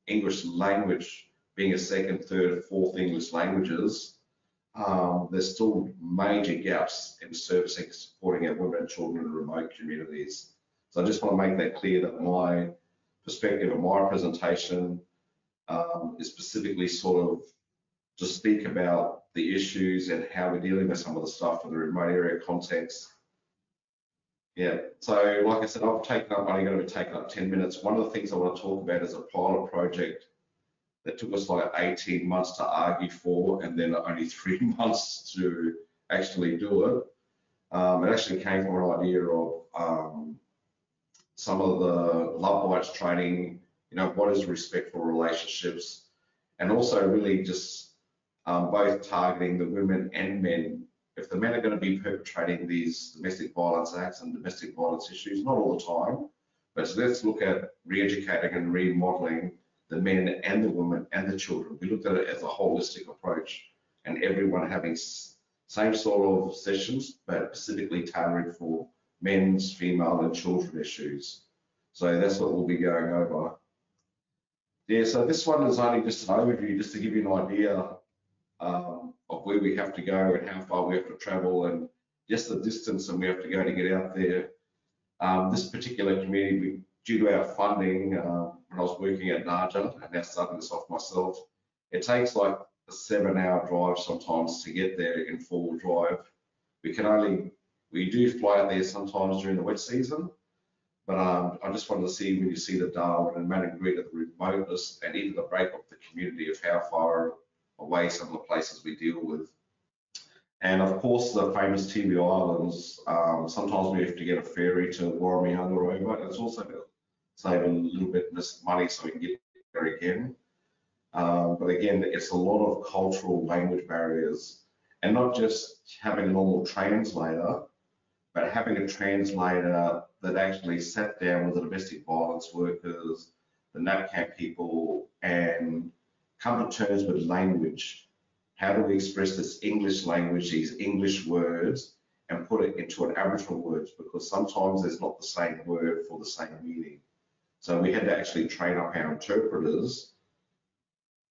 English language being a second, third, fourth English languages, there's still major gaps in servicing and supporting our women and children in remote communities. So I just want to make that clear that my perspective and my presentation is specifically sort of to speak about the issues and how we're dealing with some of the stuff in the remote area context. So like I said, I'm only going to be taking up 10 minutes. One of the things I want to talk about is a pilot project that took us like 18 months to argue for, and then only 3 months to actually do it. It actually came from an idea of some of the love bites training, what is respectful relationships, and also really just both targeting the women and men. If the men are going to be perpetrating these domestic violence acts and domestic violence issues, not all the time, but so let's look at re-educating and remodeling the men and the women and the children. We looked at it as a holistic approach, and everyone having same sort of sessions, but specifically tailored for men's, female and children issues. So that's what we'll be going over. So this one is only just an overview, just to give you an idea of where we have to go and how far we have to travel, and just the distance and we have to go to get out there. This particular community, due to our funding, when I was working at Naja, and now starting this off myself, it takes like a 7-hour drive sometimes to get there in 4-wheel drive. We do fly out there sometimes during the wet season, but I just wanted to see, when you see the Darwin and Manningrida, the remoteness and even the break up the community of how far away some of the places we deal with. And of course, the famous Tiwi Islands, sometimes we have to get a ferry to Warramihanga over. And it's also to save a little bit of this money so we can get there again. But again, it's a lot of cultural language barriers, and not just having a normal translator, but having a translator that actually sat down with the domestic violence workers, the NAPCAM people, and come to terms with language. How do we express this English language, these English words, and put it into an Aboriginal words? Because sometimes there's not the same word for the same meaning. So we had to actually train up our interpreters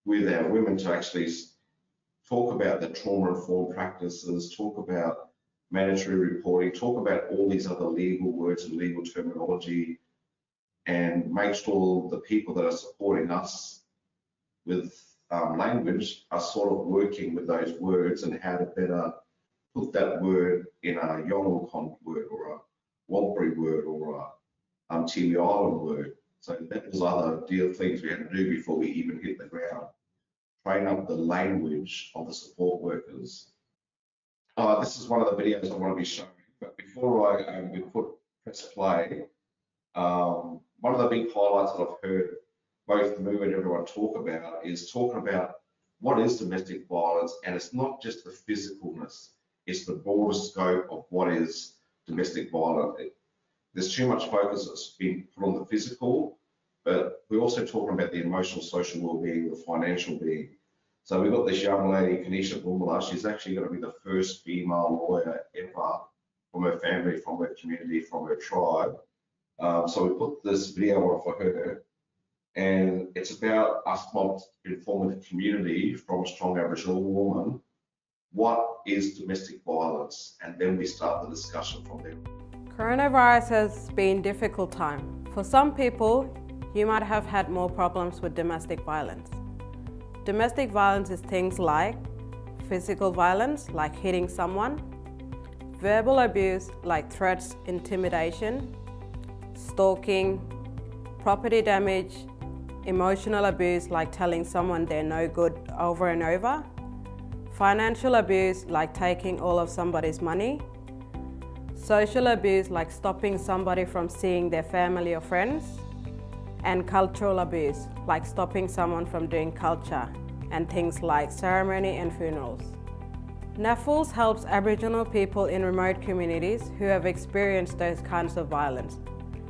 with our women to actually talk about the trauma-informed practices, talk about mandatory reporting, talk about all these other legal words and legal terminology, and make sure the people that are supporting us with language are sort of working with those words and how to better put that word in a Yolngu word or a Warlpiri word or a Tiwi Island word. So that was other deal things we had to do before we even hit the ground. Train up the language of the support workers. This is one of the videos I want to be showing, but before we press play, one of the big highlights that I've heard both Moo and everyone talk about is talking about what is domestic violence, and it's not just the physicalness, it's the broader scope of what is domestic violence. There's too much focus that's been put on the physical, but we're also talking about the emotional, social well-being, the financial being. So we've got this young lady, Kanisha Bumala. She's actually going to be the first female lawyer ever from her family, from her community, from her tribe. So we put this video on for her, and it's about us informing the community from a strong Aboriginal woman, what is domestic violence, and then we start the discussion from there. Coronavirus has been a difficult time. For some people, you might have had more problems with domestic violence. Domestic violence is things like physical violence, like hitting someone, verbal abuse, like threats, intimidation, stalking, property damage, emotional abuse, like telling someone they're no good over and over, financial abuse, like taking all of somebody's money, social abuse, like stopping somebody from seeing their family or friends, and cultural abuse, like stopping someone from doing culture and things like ceremony and funerals. NAFLS helps Aboriginal people in remote communities who have experienced those kinds of violence.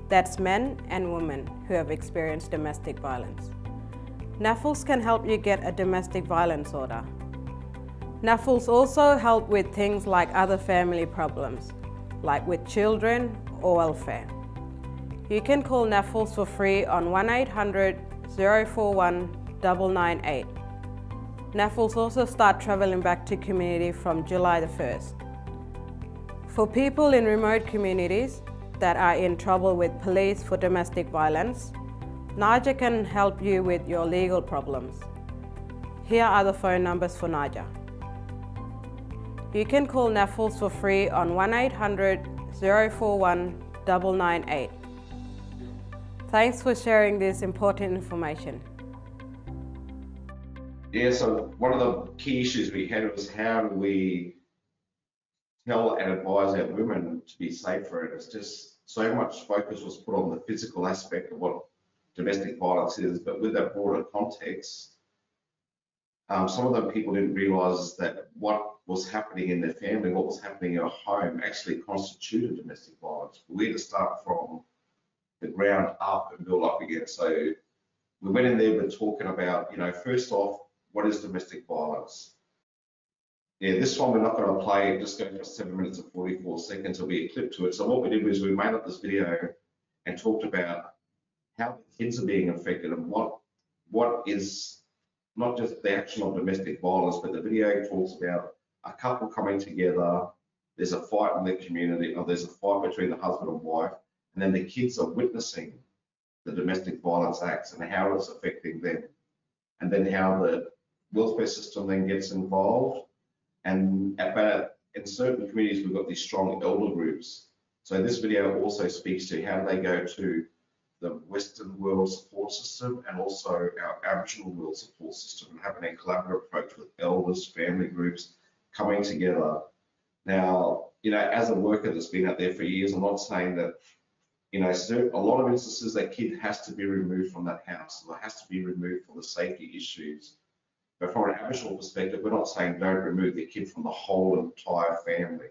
That's men and women who have experienced domestic violence. NAFLS can help you get a domestic violence order. NAFLS also help with things like other family problems, like with children or welfare. You can call NAFLS for free on 1800 041 998. NAFLS also start travelling back to community from July the 1st. For people in remote communities that are in trouble with police for domestic violence, NAJA can help you with your legal problems. Here are the phone numbers for NAJA. You can call NAFLS for free on 1800 041 998. Thanks for sharing this important information. Yeah, so one of the key issues we had was how do we tell and advise our women to be safer, and it's just so much focus was put on the physical aspect of what domestic violence is, but with that broader context, some of the people didn't realise that what was happening in their family, what was happening in a home actually constituted domestic violence. We had to start from the ground up and build up again. So we went in there with talking about, first off, what is domestic violence? Yeah, this one we're not going to play, just go for 7 minutes and 44 seconds, there'll be a clip to it. So what we did was we made up this video and talked about how the kids are being affected and what is not just the action of domestic violence, but the video talks about a couple coming together, there's a fight in the community, or there's a fight between the husband and wife, and then the kids are witnessing the domestic violence acts and how it's affecting them. And then how the welfare system then gets involved. And in certain communities, we've got these strong elder groups. So this video also speaks to how they go to the Western world support system and also our Aboriginal world support system, and having a collaborative approach with elders, family groups coming together Now, as a worker that's been out there for years, I'm not saying that, a lot of instances that kid has to be removed from that house, or has to be removed for the safety issues. But from an Aboriginal perspective, we're not saying don't remove the kid from the whole entire family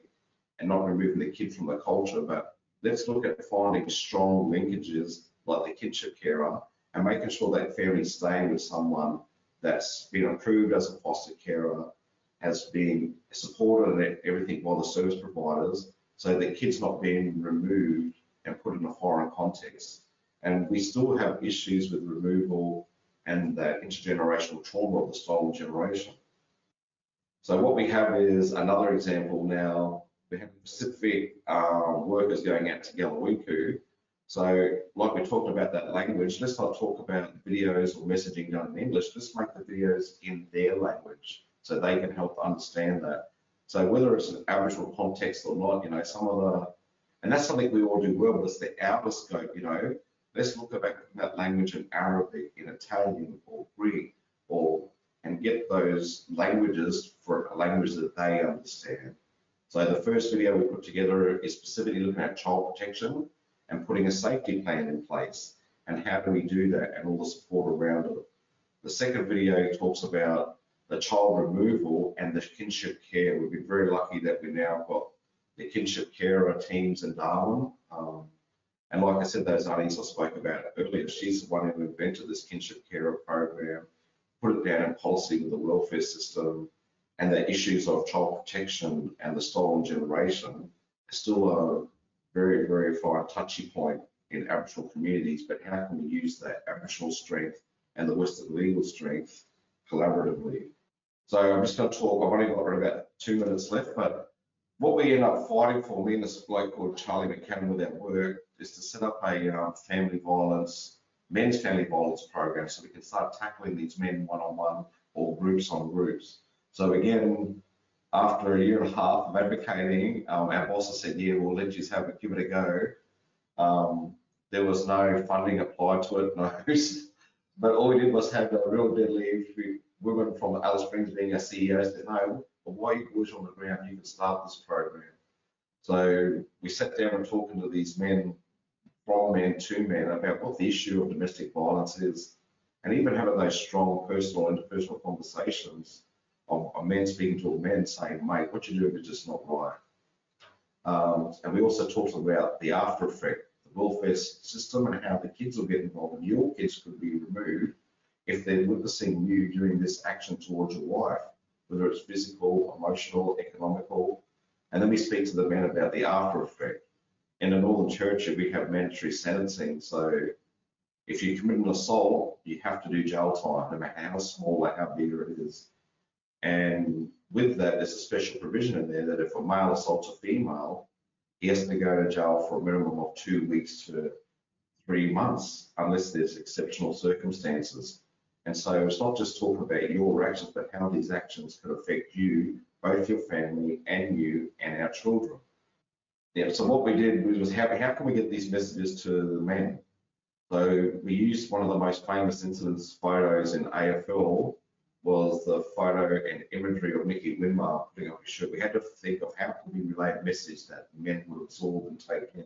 and not removing the kid from the culture, but let's look at finding strong linkages like the kinship carer and making sure that family's staying with someone that's been approved as a foster carer, has been supported and everything by the service providers, so the kid's not being removed and put in a foreign context. And we still have issues with removal and that intergenerational trauma of the stolen generation. So what we have is another example now. We have specific workers going out to Galawiku. So like we talked about that language, let's not talk about videos or messaging done in English, let's make the videos in their language so they can help understand that. So whether it's an Aboriginal context or not, some of the, and that's something we all do well, but it's the outer scope, let's look at that language in Arabic, in Italian or Greek, and get those languages for a language that they understand. So the first video we put together is specifically looking at child protection and putting a safety plan in place, and how do we do that and all the support around it. The second video talks about the child removal and the kinship care. We've been very lucky that we now got the kinship carer teams in Darwin. And like I said, those aunties I spoke about earlier, she's the one who invented this kinship carer program, put it down in policy with the welfare system, and the issues of child protection and the stolen generation is still a very, very fine touchy point in Aboriginal communities, but how can we use that Aboriginal strength and the Western legal strength collaboratively? So I'm just going to talk, I've only got about 2 minutes left, but what we end up fighting for, me and this bloke called Charlie McCann with our work, is to set up a family violence, men's family violence program, so we can start tackling these men one-on-one or groups on groups. So again, after 1.5 years of advocating, our bosses said, yeah, we'll let you give it a go. There was no funding applied to it, no. But all we did was have a real deadly women from Alice Springs being our CEO said, no, but why you push on the ground, you can start this program. So we sat down and talking to these men, from men to men, about what the issue of domestic violence is, and even having those strong personal, interpersonal conversations of a man speaking to a man saying, mate, what you're doing is just not right. And we also talked about the after effect, the welfare system, and how the kids will get involved, and your kids could be removed if they're witnessing you doing this action towards your wife, whether it's physical, emotional, economical. And then we speak to the men about the after effect. In the Northern Territory, we have mandatory sentencing. So if you commit an assault, you have to do jail time, no matter how small or how big it is. And with that, there's a special provision in there that if a male assaults a female, he has to go to jail for a minimum of 2 weeks to 3 months, unless there's exceptional circumstances. And so it's not just talking about your actions, but how these actions could affect you, both your family and you and our children. Yeah, so what we did was how can we get these messages to the men? So we used one of the most famous incidents photos in AFL, was the photo and imagery of Nicky Winmar putting up his shirt. We had to think of how can we relay a message that men would absorb and take in.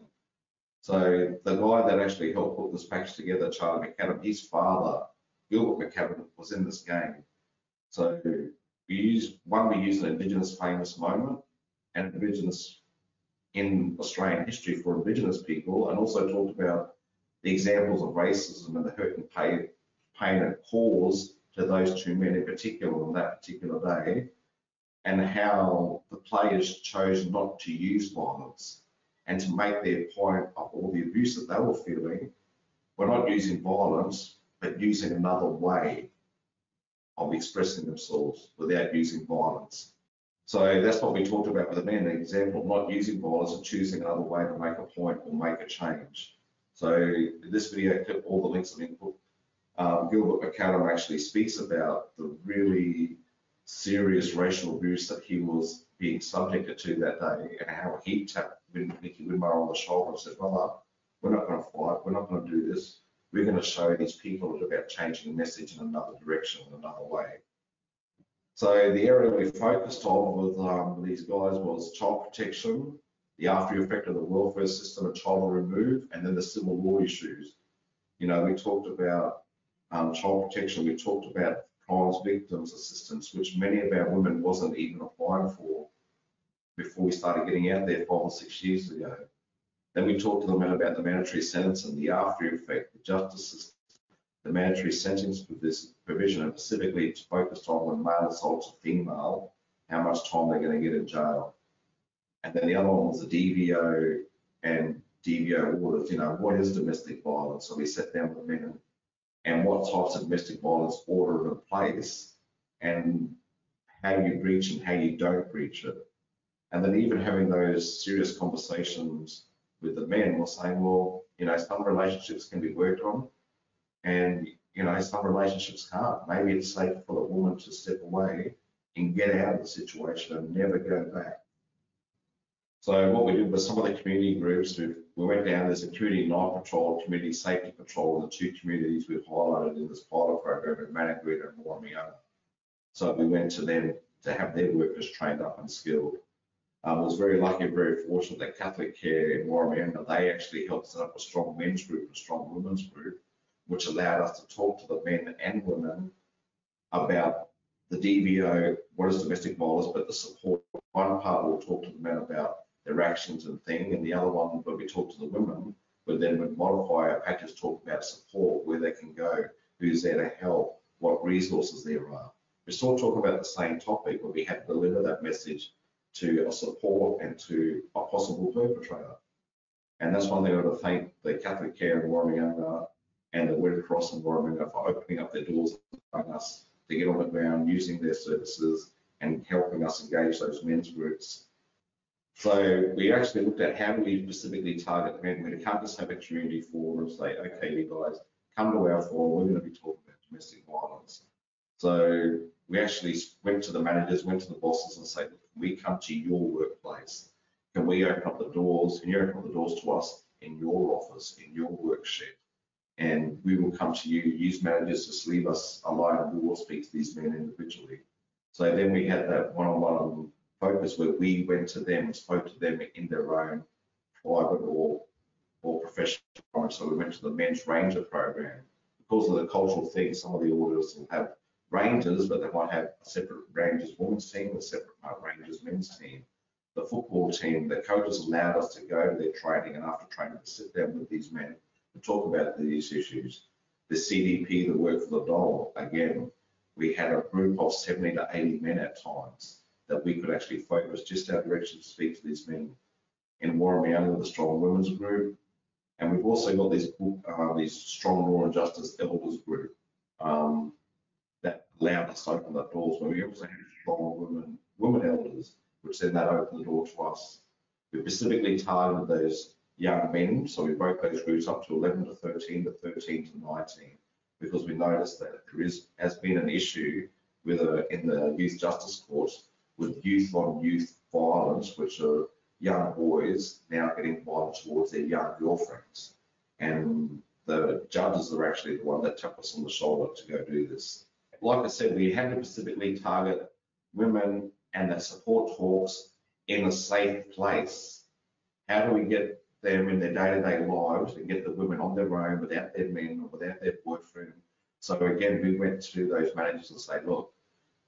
So the guy that actually helped put this package together, Charlie McCann, his father, Gilbert McCann, was in this game. So we used an Indigenous famous moment and Indigenous in Australian history for Indigenous people, and also talked about the examples of racism and the hurt and pain it caused to those two men in particular on that particular day, and how the players chose not to use violence and to make their point of all the abuse that they were feeling. We're not using violence, but using another way of expressing themselves without using violence. So that's what we talked about with the men, the example of not using violence and choosing another way to make a point or make a change. So in this video clip, all the links have been put. Gilbert McCallum actually speaks about the really serious racial abuse that he was being subjected to that day, and how he tapped Nicky Winmar on the shoulder and said, brother, we're not going to fight, we're not going to do this. We're going to show these people about changing the message in another direction, in another way. So the area we focused on with these guys was child protection, the after effect of the welfare system and child remove, and then the civil law issues. You know, we talked about child protection, we talked about crimes victims assistance, which many of our women wasn't even applying for before we started getting out there 5 or 6 years ago. Then we talked to them about the mandatory sentence and the after effect, the justice system, the mandatory sentence provision, and specifically it's focused on when male assaults a female, how much time they're going to get in jail. And then the other one was the DVO and DVO orders. You know, what is domestic violence? So we sat down with men and what types of domestic violence order in place and how you breach and how you don't breach it. And then even having those serious conversations with the men was saying, well, you know, some relationships can be worked on and, you know, some relationships can't. Maybe it's safe for the woman to step away and get out of the situation and never go back. So what we did was some of the community groups, we went down, there's a community night patrol, community safety patrol, and the 2 communities we've highlighted in this pilot program in Managaroota and Warramunga. So we went to them to have their workers trained up and skilled. I was very lucky and very fortunate that Catholic Care in Warramunga, they actually helped set up a strong men's group, a strong women's group, which allowed us to talk to the men and women about the DVO, what is domestic violence, but the support. One part we'll talk to the men about their actions and thing, and the other one where we talk to the women, but then we modify our package, talk about support, where they can go, who's there to help, what resources there are. We're still talking about the same topic, but we have to deliver that message to a support and to a possible perpetrator. And that's one thing I want to thank the Catholic Care in Warramunga and the Red Cross in Warramunga for opening up their doors and allowing us to get on the ground using their services and helping us engage those men's groups. So we actually looked at how do we specifically target men. We can't just have a community forum and say, okay, you guys, come to our forum, we're going to be talking about domestic violence. So we actually went to the managers, went to the bosses and said, can we come to your workplace? Can we open up the doors? Can you open up the doors to us in your office, in your work shed? And we will come to you, use managers, just leave us alone and we will speak to these men individually. So then we had that one-on-one focus where we went to them and spoke to them in their own private or professional environment. So we went to the men's ranger program. Because of the cultural thing, some of the orders will have rangers, but they might have a separate rangers women's team, a separate rangers men's team. The football team, the coaches allowed us to go to their training, and after training to sit down with these men and talk about these issues. The CDP, the work for the dole, again, we had a group of 70 to 80 men at times that we could actually focus just our direction to speak to these men. In Warramunga, the Strong Women's Group, and we've also got these Strong Law and Justice Elders Group that allowed us to open the doors. But we also had Strong Women Elders, which then that opened the door to us. We specifically targeted those young men, so we broke those groups up to 11 to 13 to 13 to 19, because we noticed that there has been an issue with in the youth justice courts with youth on youth violence, which are young boys now getting violent towards their young girlfriends. And the judges are actually the one that tapped us on the shoulder to go do this. Like I said, we had to specifically target women and the support talks in a safe place. How do we get them in their day-to-day lives and get the women on their own without their men or without their boyfriend? So again, we went to those managers and say, look,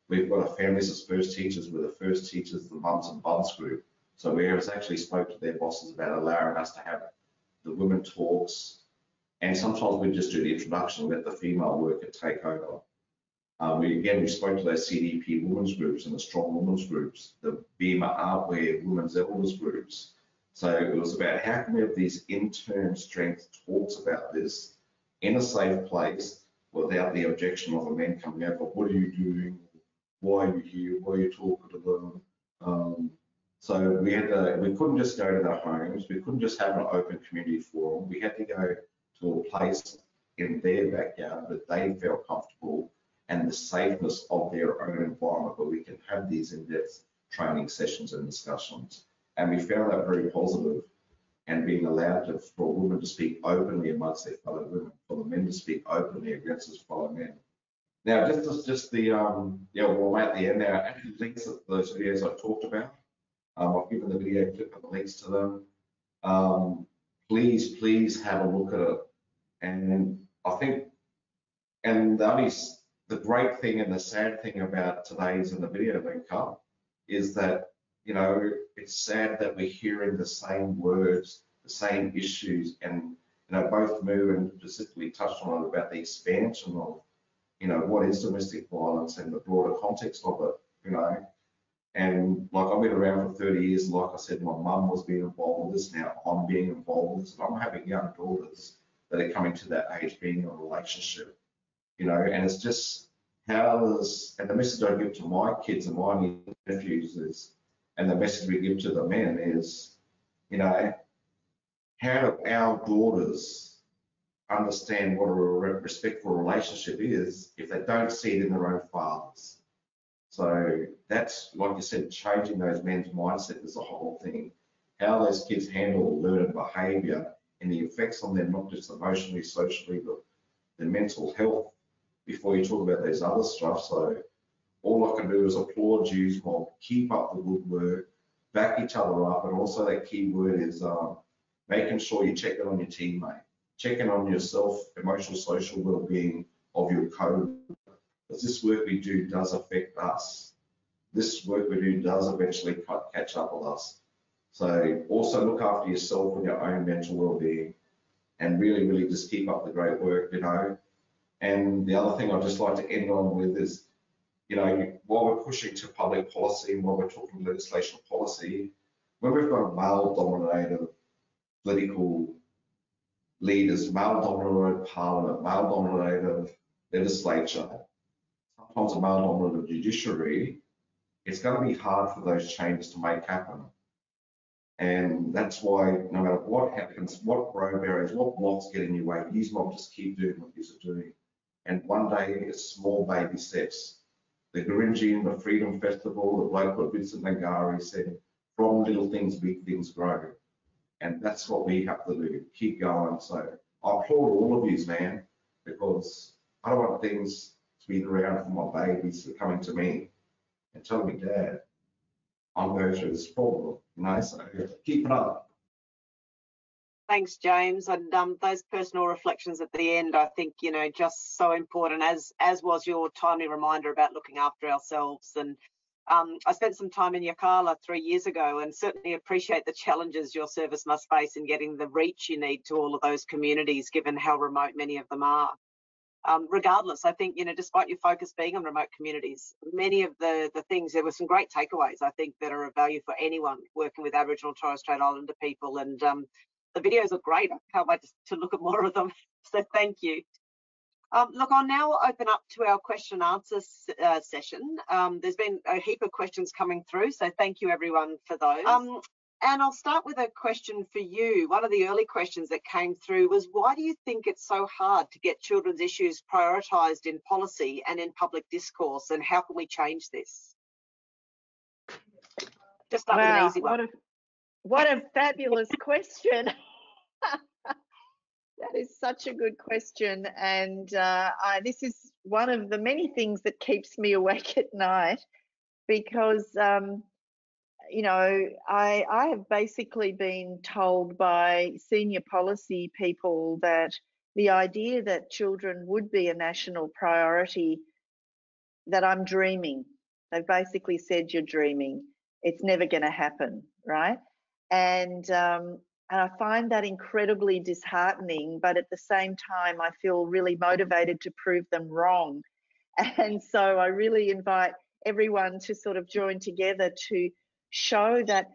we've got a families as first teachers, we're the first teachers, the mums and buns group. So we actually spoke to their bosses about allowing us to have the women talks, and sometimes we just do the introduction, let the female worker take over. We spoke to those CDP women's groups and the Strong Women's groups, the BEMA Artware women's elders groups. So it was about how can we have these intern strength talks about this in a safe place without the objection of a man coming over, what are you doing? Why are you here? Why are you talking to them? So we couldn't just go to their homes. We couldn't just have an open community forum. We had to go to a place in their backyard that they felt comfortable and the safeness of their own environment where we can have these in-depth training sessions and discussions. And we found that very positive, and being allowed for women to speak openly amongst their fellow women, for the men to speak openly against his fellow men. Now, just the we're at the end now. Actually, links to those videos I talked about. I've given the video clip and the links to them. Please have a look at it. And I think, and the great thing and the sad thing about today's and the video link up is that, you know, it's sad that we're hearing the same words, the same issues, and, you know, both Moo and specifically touched on it about the expansion of, you know, what is domestic violence and the broader context of it, you know. And like, I've been around for 30 years, like I said, my mum was being involved with this, now I'm being involved with this, and I'm having young daughters that are coming to that age being in a relationship, you know, and it's just and the message I give to my kids and my nephews is, and the message we give to the men is, you know, how do our daughters understand what a respectful relationship is if they don't see it in their own fathers? So that's, like you said, changing those men's mindset is the whole thing. How those kids handle learned behaviour and the effects on them, not just emotionally, socially, but their mental health, before you talk about those other stuff. So all I can do is applaud you, Mob. Keep up the good work, back each other up, and also that key word is making sure you check in on your teammate, checking on yourself, emotional, social well-being of your co. Because this work we do does affect us. This work we do does eventually catch up with us. So also look after yourself and your own mental well-being, and really just keep up the great work, you know. And the other thing I'd just like to end on with is, you know, while we're pushing to public policy and while we're talking legislation policy, when we've got male-dominated political leaders, male-dominated parliament, male-dominated legislature, sometimes a male-dominated judiciary, it's going to be hard for those changes to make happen. And that's why no matter what happens, what road barriers, what blocks get in your way, you might just keep doing what you're doing. And one day, it's small baby steps. The Gurindji, the Freedom Festival, the bloke called Vincent Nangari said, from little things, big things grow. And that's what we have to do, keep going. So I applaud all of yous, man, because I don't want things to be around for my babies that are coming to me and telling me, Dad, I'm going through this problem, you know, so keep it up. Thanks, James. And those personal reflections at the end, I think, you know, just so important, as was your timely reminder about looking after ourselves. And I spent some time in Yirrkala 3 years ago, and certainly appreciate the challenges your service must face in getting the reach you need to all of those communities, given how remote many of them are. Regardless, I think, you know, despite your focus being on remote communities, many of the things, there were some great takeaways, I think, that are of value for anyone working with Aboriginal and Torres Strait Islander people. And the videos are great. I can't wait to look at more of them. So thank you. Look, I'll now open up to our question and answer session. There's been a heap of questions coming through, so thank you everyone for those. And I'll start with a question for you. One of the early questions that came through was, why do you think it's so hard to get children's issues prioritised in policy and in public discourse, and how can we change this? Just start with an easy one. What a fabulous question. That is such a good question, and this is one of the many things that keeps me awake at night, because you know, I have basically been told by senior policy people that the idea that children would be a national priority, that I'm dreaming. They've basically said, you're dreaming. It's never going to happen, right? And I find that incredibly disheartening, but at the same time, I feel really motivated to prove them wrong. And so I really invite everyone to sort of join together to show that,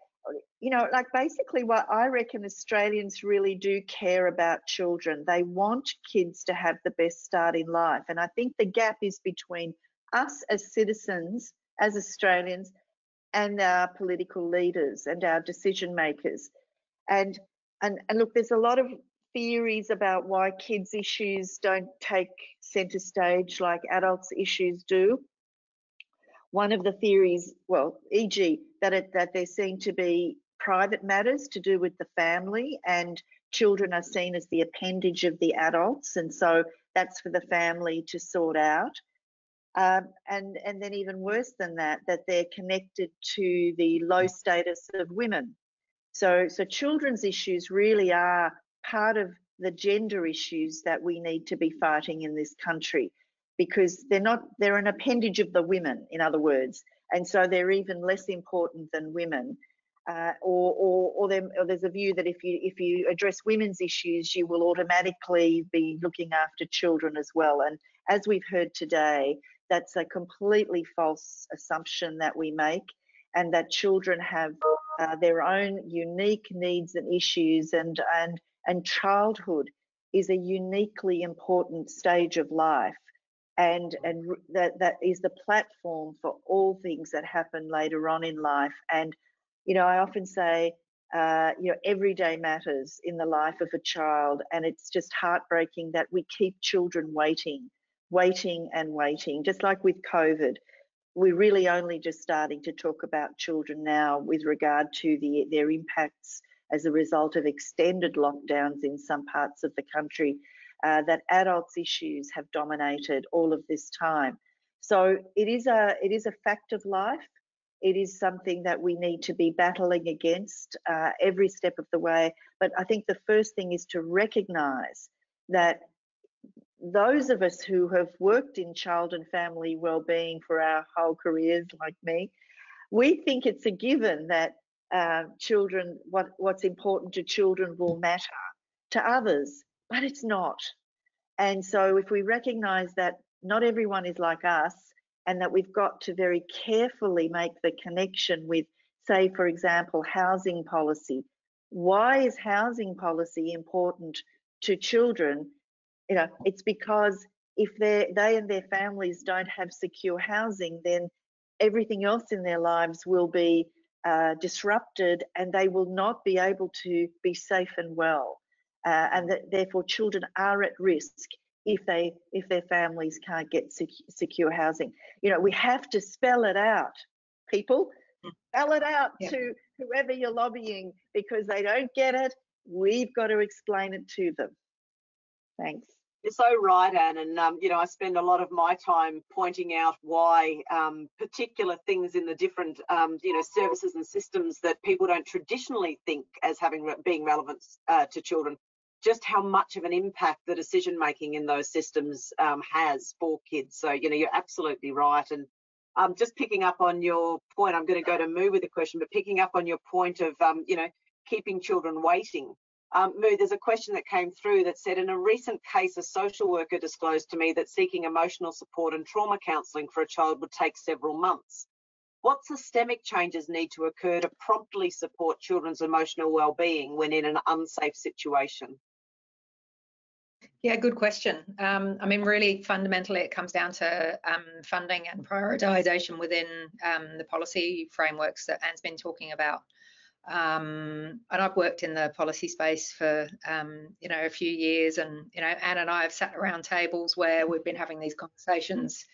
you know, like basically what I reckon Australians really do care about children. They want kids to have the best start in life. And I think the gap is between us as citizens, as Australians, and our political leaders and our decision makers. And look, there's a lot of theories about why kids' issues don't take centre stage like adults' issues do. One of the theories, well, e.g., that there seem to be private matters to do with the family, and children are seen as the appendage of the adults, and so that's for the family to sort out. and then even worse than that, that they're connected to the low status of women. So children's issues really are part of the gender issues that we need to be fighting in this country, because they're an appendage of the women, in other words, and so they're even less important than women. Or there's a view that if you address women's issues, you will automatically be looking after children as well. And as we've heard today, that's a completely false assumption that we make, and that children have their own unique needs and issues, and childhood is a uniquely important stage of life, and that is the platform for all things that happen later on in life. And I often say, every day matters in the life of a child, and it's just heartbreaking that we keep children waiting and waiting. Just like with COVID, we're really only just starting to talk about children now with regard to their impacts as a result of extended lockdowns in some parts of the country, that adults' issues have dominated all of this time. So it is a fact of life. It is something that we need to be battling against every step of the way. But I think the first thing is to recognise that those of us who have worked in child and family wellbeing for our whole careers, like me, we think it's a given that children, what's important to children will matter to others, but it's not. And so if we recognise that not everyone is like us, and that we've got to very carefully make the connection with, say, for example, housing policy. Why is housing policy important to children? It's because if they and their families don't have secure housing, then everything else in their lives will be disrupted, and they will not be able to be safe and well. And that therefore children are at risk if their families can't get secure housing. We have to spell it out, people. Spell it out to whoever you're lobbying, because they don't get it. We've got to explain it to them. Thanks. You're so right, Anne. And, I spend a lot of my time pointing out why particular things in the different, services and systems that people don't traditionally think as being relevant to children, just how much of an impact the decision making in those systems has for kids. So, you're absolutely right. And just picking up on your point, I'm going to go to Moo with a question, but picking up on your point of, keeping children waiting. Moo, there's a question that came through that said, in a recent case, a social worker disclosed to me that seeking emotional support and trauma counselling for a child would take several months. What systemic changes need to occur to promptly support children's emotional well-being when in an unsafe situation? Yeah, good question. Really fundamentally, it comes down to funding and prioritisation within the policy frameworks that Anne's been talking about. And I've worked in the policy space for, a few years, and, Anne and I have sat around tables where we've been having these conversations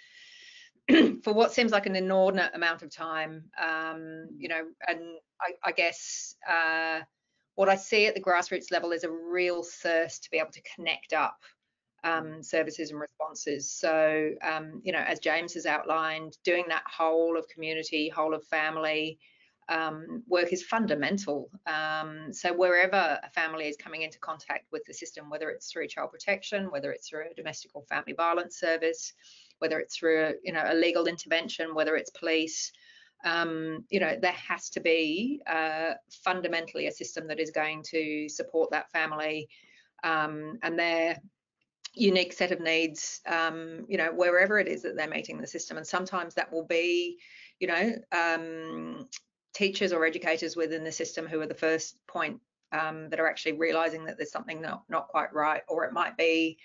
for what seems like an inordinate amount of time, and I guess what I see at the grassroots level is a real thirst to be able to connect up services and responses. So, as James has outlined, doing that whole of community, whole of family work is fundamental. So wherever a family is coming into contact with the system, whether it's through child protection, whether it's through a domestic or family violence service, whether it's through a legal intervention, whether it's police, there has to be fundamentally a system that is going to support that family and their unique set of needs, wherever it is that they're meeting the system. And sometimes that will be, teachers or educators within the system who are the first point that are actually realising that there's something not quite right, or it might be,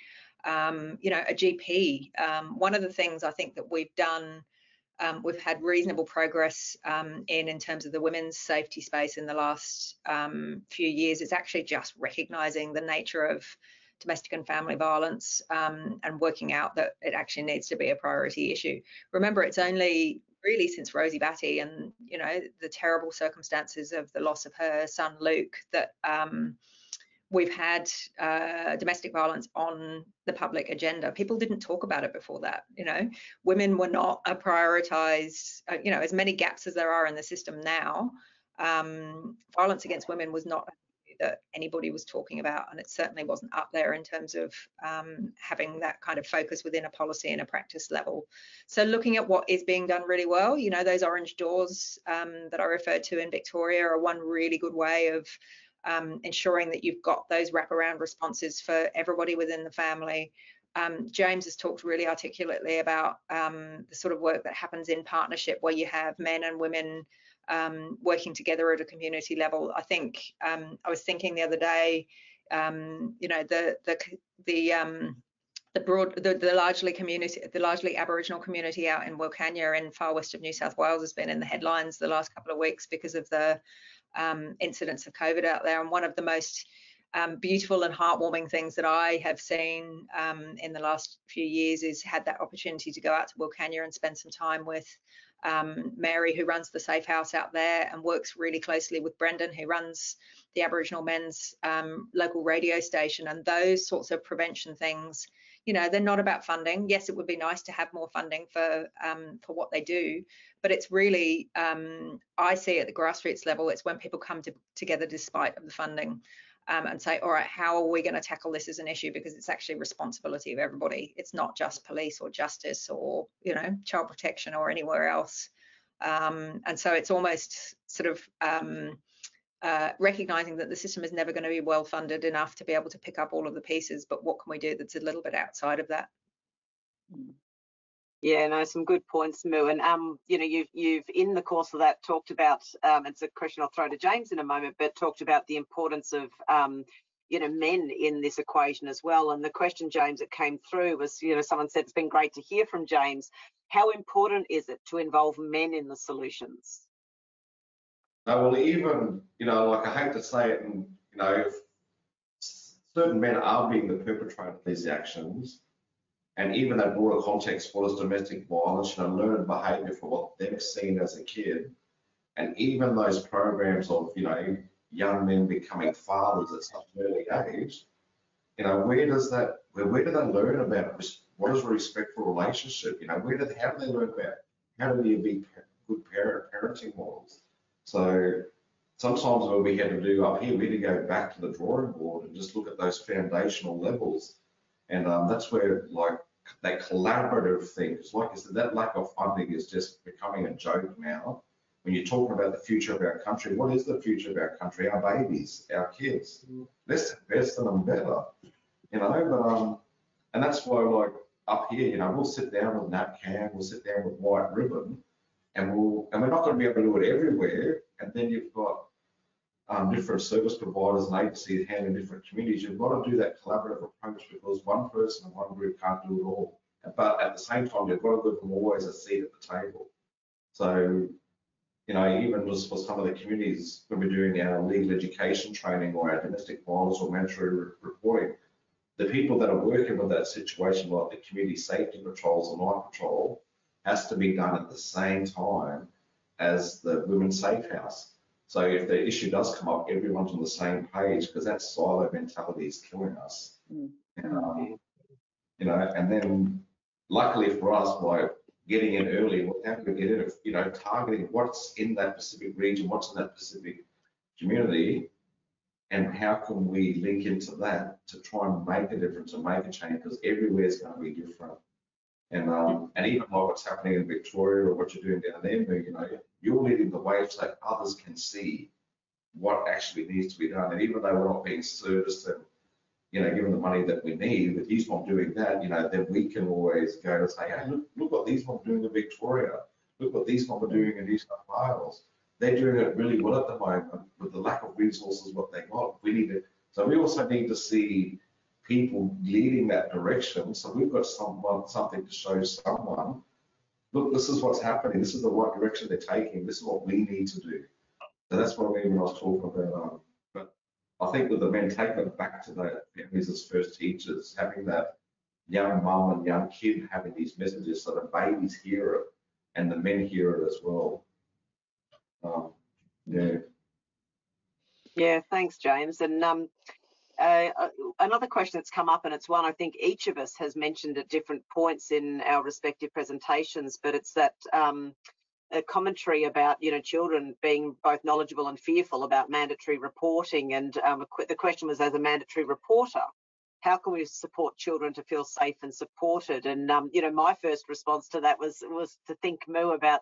a GP. One of the things I think that we've done, we've had reasonable progress in terms of the women's safety space in the last few years, is actually just recognising the nature of domestic and family violence and working out that it actually needs to be a priority issue. Remember, it's only really since Rosie Batty and the terrible circumstances of the loss of her son Luke that we've had domestic violence on the public agenda. People didn't talk about it before that. You know, women were not a prioritised. You know, as many gaps as there are in the system now, violence against women was not that anybody was talking about, and it certainly wasn't up there in terms of having that kind of focus within a policy and a practice level. So looking at what is being done really well, you know, those orange doors that I referred to in Victoria are one really good way of ensuring that you've got those wraparound responses for everybody within the family. James has talked really articulately about the sort of work that happens in partnership, where you have men and women working together at a community level. I think I was thinking the other day, you know, the largely Aboriginal community out in Wilcannia in far west of New South Wales has been in the headlines the last couple of weeks because of the incidents of COVID out there. And one of the most beautiful and heartwarming things that I have seen in the last few years is had that opportunity to go out to Wilcannia and spend some time with Mary, who runs the Safe House out there and works really closely with Brendan, who runs the Aboriginal men's local radio station. And those sorts of prevention things, you know, they're not about funding. Yes, it would be nice to have more funding for what they do, but it's really, I see at the grassroots level, it's when people come together despite of the funding and say, all right, how are we going to tackle this as an issue? Because it's actually responsibility of everybody. It's not just police or justice or, you know, child protection or anywhere else. And so it's almost sort of recognising that the system is never going to be well funded enough to be able to pick up all of the pieces, but what can we do that's a little bit outside of that? Yeah, no, some good points, Moo. And you know, you've in the course of that talked about, it's a question I'll throw to James in a moment, but talked about the importance of you know, men in this equation as well. And the question, James, that came through was, you know, someone said it's been great to hear from James. How important is it to involve men in the solutions? Well, even, you know, like I hate to say it, and you know, if certain men are being the perpetrator of these actions, and even that broader context, what is domestic violence, you know, learned behaviour for what they've seen as a kid, and even those programs of, you know, young men becoming fathers at such an early age, you know, where do they learn about what is a respectful relationship? You know, how do they learn about how do you be good parenting models? So sometimes what we had to do up here, we had to go back to the drawing board and just look at those foundational levels. And that's where, like, that collaborative thing, because like I said, that lack of funding is just becoming a joke now. When you're talking about the future of our country, what is the future of our country? Our babies, our kids. Let's invest in them better, you know. But and that's why, like up here, you know, we'll sit down with NAPCAN, we'll sit down with White Ribbon, and we're not going to be able to do it everywhere. And then you've got different service providers and agencies handling different communities. You've got to do that collaborative approach, because one person and one group can't do it all. But at the same time, you've got to give them always a seat at the table. So, you know, even just for some of the communities, when we're doing our legal education training or our domestic violence or mandatory reporting, the people that are working with that situation, like the community safety patrols and night patrol, has to be done at the same time as the Women's Safe House. So if the issue does come up, everyone's on the same page, because that silo mentality is killing us. You know, and then luckily for us, by getting in early, how do we get in? You know, targeting what's in that specific region, what's in that specific community, and how can we link into that to try and make a difference and make a change, because everywhere is going to be different. And even like what's happening in Victoria or what you're doing down there, you know, you're leading the way so that others can see what actually needs to be done. And even though we're not being serviced and, you know, given the money that we need, with these one doing that, you know, then we can always go and say, hey, look what these one are doing in Victoria. Look what these one are doing in New South Wales. They're doing it really well at the moment with the lack of resources what they got. We need it. So we also need to see people leading that direction. So we've got something to show someone, look, this is what's happening. This is the right direction they're taking. This is what we need to do. So that's what I mean when I was talking about. But I think with the men, taking it back to the families as first teachers, having that young mum and young kid having these messages so the babies hear it and the men hear it as well. Yeah. Yeah, thanks, James. And Another question that's come up, and it's one I think each of us has mentioned at different points in our respective presentations, but it's that a commentary about, you know, children being both knowledgeable and fearful about mandatory reporting. And the question was, as a mandatory reporter, how can we support children to feel safe and supported? And you know, my first response to that was to think more about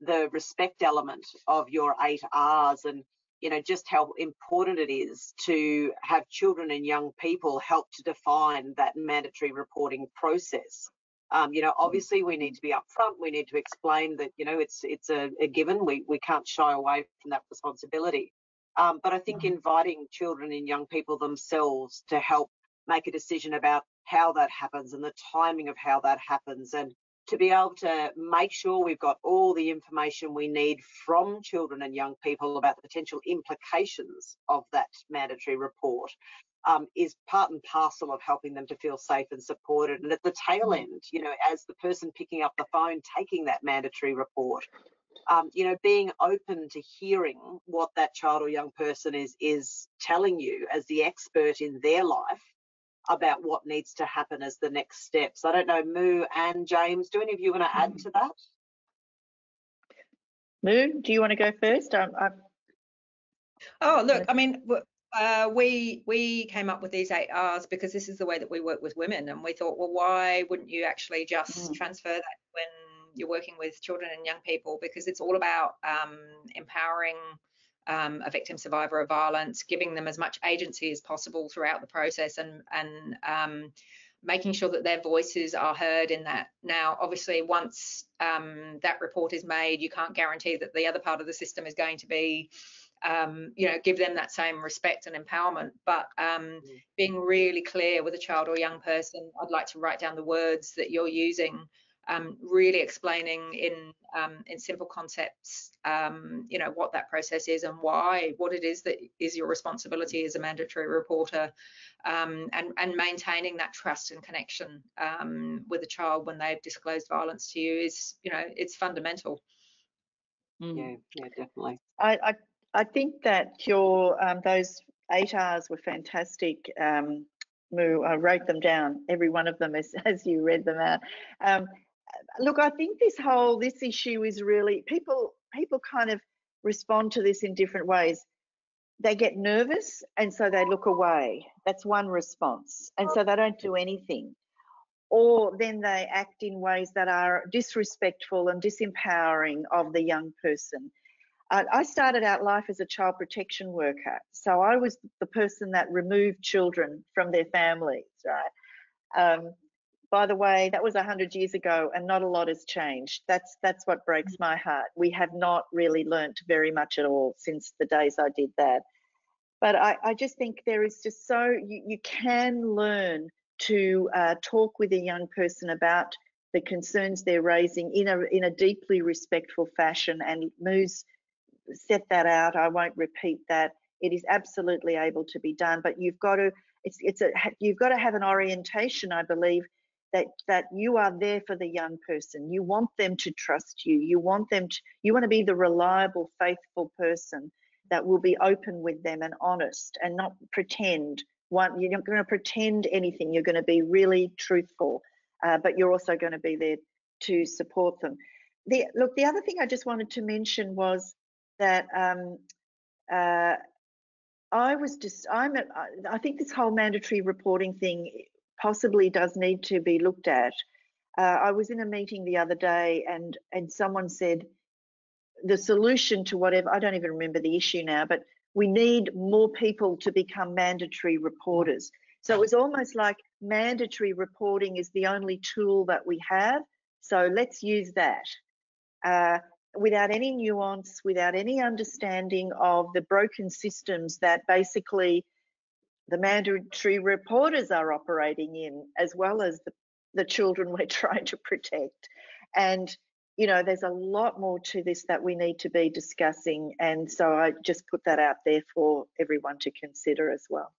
the respect element of your 8 R's, and you know, just how important it is to have children and young people help to define that mandatory reporting process. You know, obviously we need to be upfront. We need to explain that, you know, it's a given. We can't shy away from that responsibility. But I think inviting children and young people themselves to help make a decision about how that happens and the timing of how that happens, and to be able to make sure we've got all the information we need from children and young people about the potential implications of that mandatory report is part and parcel of helping them to feel safe and supported. And at the tail end, you know, as the person picking up the phone, taking that mandatory report, you know, being open to hearing what that child or young person is telling you as the expert in their life about what needs to happen as the next steps. I don't know, Moo and James, do any of you want to add to that? Moo, do you want to go first? Oh, look, I mean, we came up with these 8 R's because this is the way that we work with women, and we thought, well, why wouldn't you actually just transfer that when you're working with children and young people? Because it's all about empowering a victim survivor of violence, giving them as much agency as possible throughout the process, and making sure that their voices are heard in that. Now, obviously, once that report is made, you can't guarantee that the other part of the system is going to be, you know, give them that same respect and empowerment. But being really clear with a child or young person, I'd like to write down the words that you're using, really explaining in simple concepts, you know, what that process is and why, what it is that is your responsibility as a mandatory reporter, and maintaining that trust and connection with a child when they've disclosed violence to you is, you know, it's fundamental. Yeah, definitely. I think that your those 8 R's were fantastic. Moo, I wrote them down, every one of them as you read them out. Look, I think this issue is really, people kind of respond to this in different ways. They get nervous and so they look away. That's one response. And so they don't do anything. Or then they act in ways that are disrespectful and disempowering of the young person. I started out life as a child protection worker. So I was the person that removed children from their families, right? By the way, that was 100 years ago and not a lot has changed. That's what breaks my heart. We have not really learnt very much at all since the days I did that. But I just think there is just you can learn to talk with a young person about the concerns they're raising in a deeply respectful fashion, and Moo's set that out. I won't repeat that. It is absolutely able to be done, but you've got to have an orientation, I believe, that you are there for the young person. You want them to trust you. You want to be the reliable, faithful person that will be open with them and honest and not pretend. You're not going to pretend anything. You're going to be really truthful, but you're also going to be there to support them. The other thing I just wanted to mention was that I think this whole mandatory reporting thing possibly does need to be looked at. I was in a meeting the other day and someone said the solution to whatever, I don't even remember the issue now, but we need more people to become mandatory reporters. So it was almost like mandatory reporting is the only tool that we have. So let's use that without any nuance, without any understanding of the broken systems that basically the mandatory reporters are operating in, as well as the children we're trying to protect. And, you know, there's a lot more to this that we need to be discussing. And so I just put that out there for everyone to consider as well.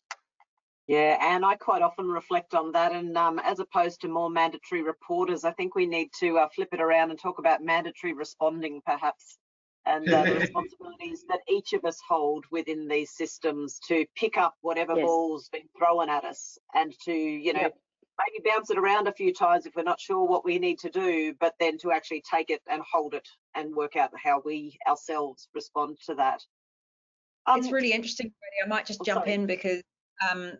Yeah, and I quite often reflect on that. And as opposed to more mandatory reporters, I think we need to flip it around and talk about mandatory responding, perhaps. and the responsibilities that each of us hold within these systems to pick up whatever ball's been thrown at us and to, you know, maybe bounce it around a few times if we're not sure what we need to do, but then to actually take it and hold it and work out how we ourselves respond to that. It's really interesting, Freddie. I might just jump in because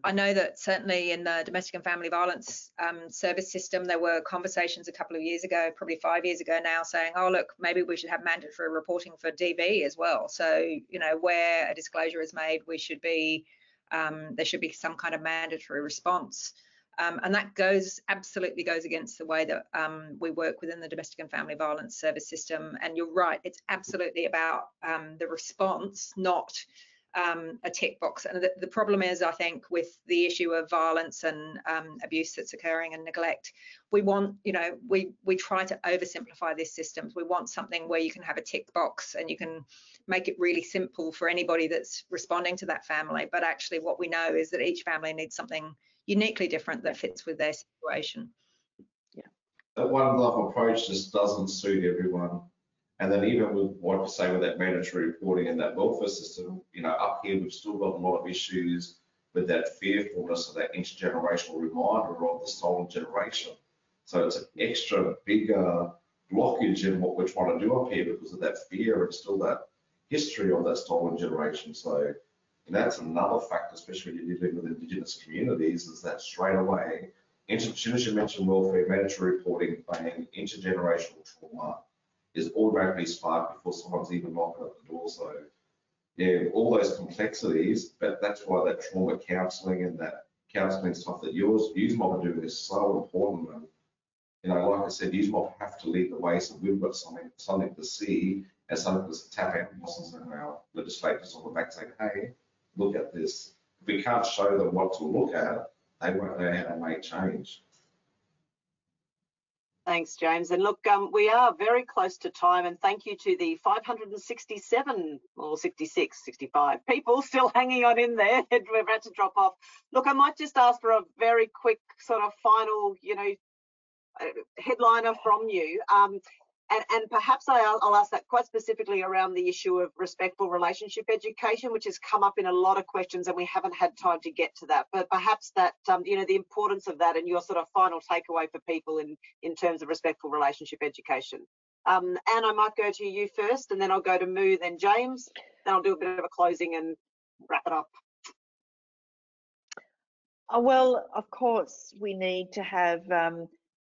I know that certainly in the domestic and family violence service system, there were conversations a couple of years ago, probably 5 years ago now, saying, oh, look, maybe we should have mandatory reporting for DV as well. So, you know, where a disclosure is made, we should be, there should be some kind of mandatory response. And that absolutely goes against the way that we work within the domestic and family violence service system. And you're right, it's absolutely about the response, not a tick box. And the problem is, I think, with the issue of violence and abuse that's occurring and neglect, we want, you know, we try to oversimplify these systems. We want something where you can have a tick box and you can make it really simple for anybody that's responding to that family. But actually what we know is that each family needs something uniquely different that fits with their situation. Yeah. That one glove approach just doesn't suit everyone. And then even with what you say with that mandatory reporting and that welfare system, you know, up here we've still got a lot of issues with that fearfulness of that intergenerational reminder of the stolen generation. So it's an extra bigger blockage in what we're trying to do up here because of that fear and still that history of that stolen generation. So that's another factor, especially when you're dealing with Indigenous communities, is that straight away, as soon as you mention welfare, mandatory reporting, planning, intergenerational trauma is automatically sparked before someone's even knocking at the door. So, yeah, all those complexities, but that's why that trauma counselling and that counselling stuff that USMOB are doing is so important. And, you know, like I said, USMOB have to lead the way, so we've got something to see and something to tap our bosses and our legislators on the back saying, hey, look at this. If we can't show them what to look at, they won't know how to make change. Thanks, James. And look, we are very close to time, and thank you to the 567 or 66, 65 people still hanging on in there. We're about to drop off. Look, I might just ask for a very quick sort of final, you know, headliner from you. And perhaps I'll ask that quite specifically around the issue of respectful relationship education, which has come up in a lot of questions and we haven't had time to get to that. But perhaps that, you know, the importance of that and your sort of final takeaway for people in terms of respectful relationship education. Anne, I might go to you first and then I'll go to Moo, then James, then I'll do a bit of a closing and wrap it up. Well, of course, we need to have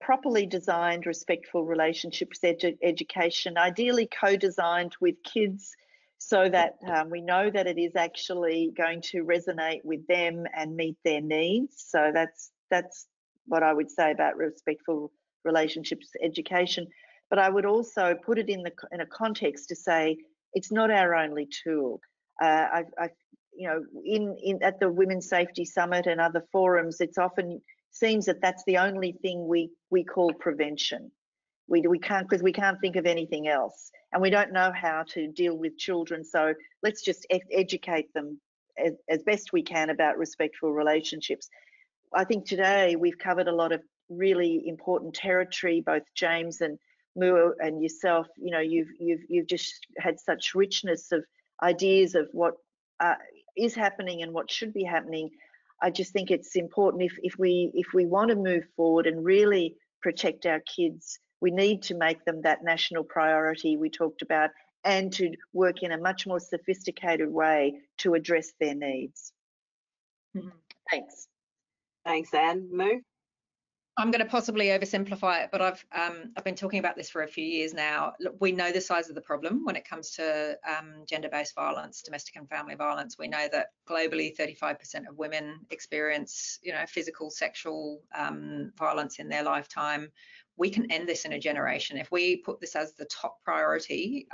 properly designed respectful relationships education, ideally co-designed with kids so that we know that it is actually going to resonate with them and meet their needs. So that's what I would say about respectful relationships education. But I would also put it in a context to say it's not our only tool. You know, at the Women's Safety Summit and other forums, it's often seems that that's the only thing we call prevention. We can't, because we can't think of anything else, and we don't know how to deal with children. So let's just educate them as best we can about respectful relationships. I think today we've covered a lot of really important territory. Both James and Moo and yourself, you know, you've just had such richness of ideas of what is happening and what should be happening. I just think it's important if we want to move forward and really protect our kids, we need to make them that national priority we talked about and to work in a much more sophisticated way to address their needs. Mm-hmm. Thanks. Thanks, Anne. Moo? I'm going to possibly oversimplify it, but I've been talking about this for a few years now. Look, we know the size of the problem when it comes to gender-based violence, domestic and family violence. We know that globally 35% of women experience, you know, physical, sexual violence in their lifetime. We can end this in a generation. If we put this as the top priority,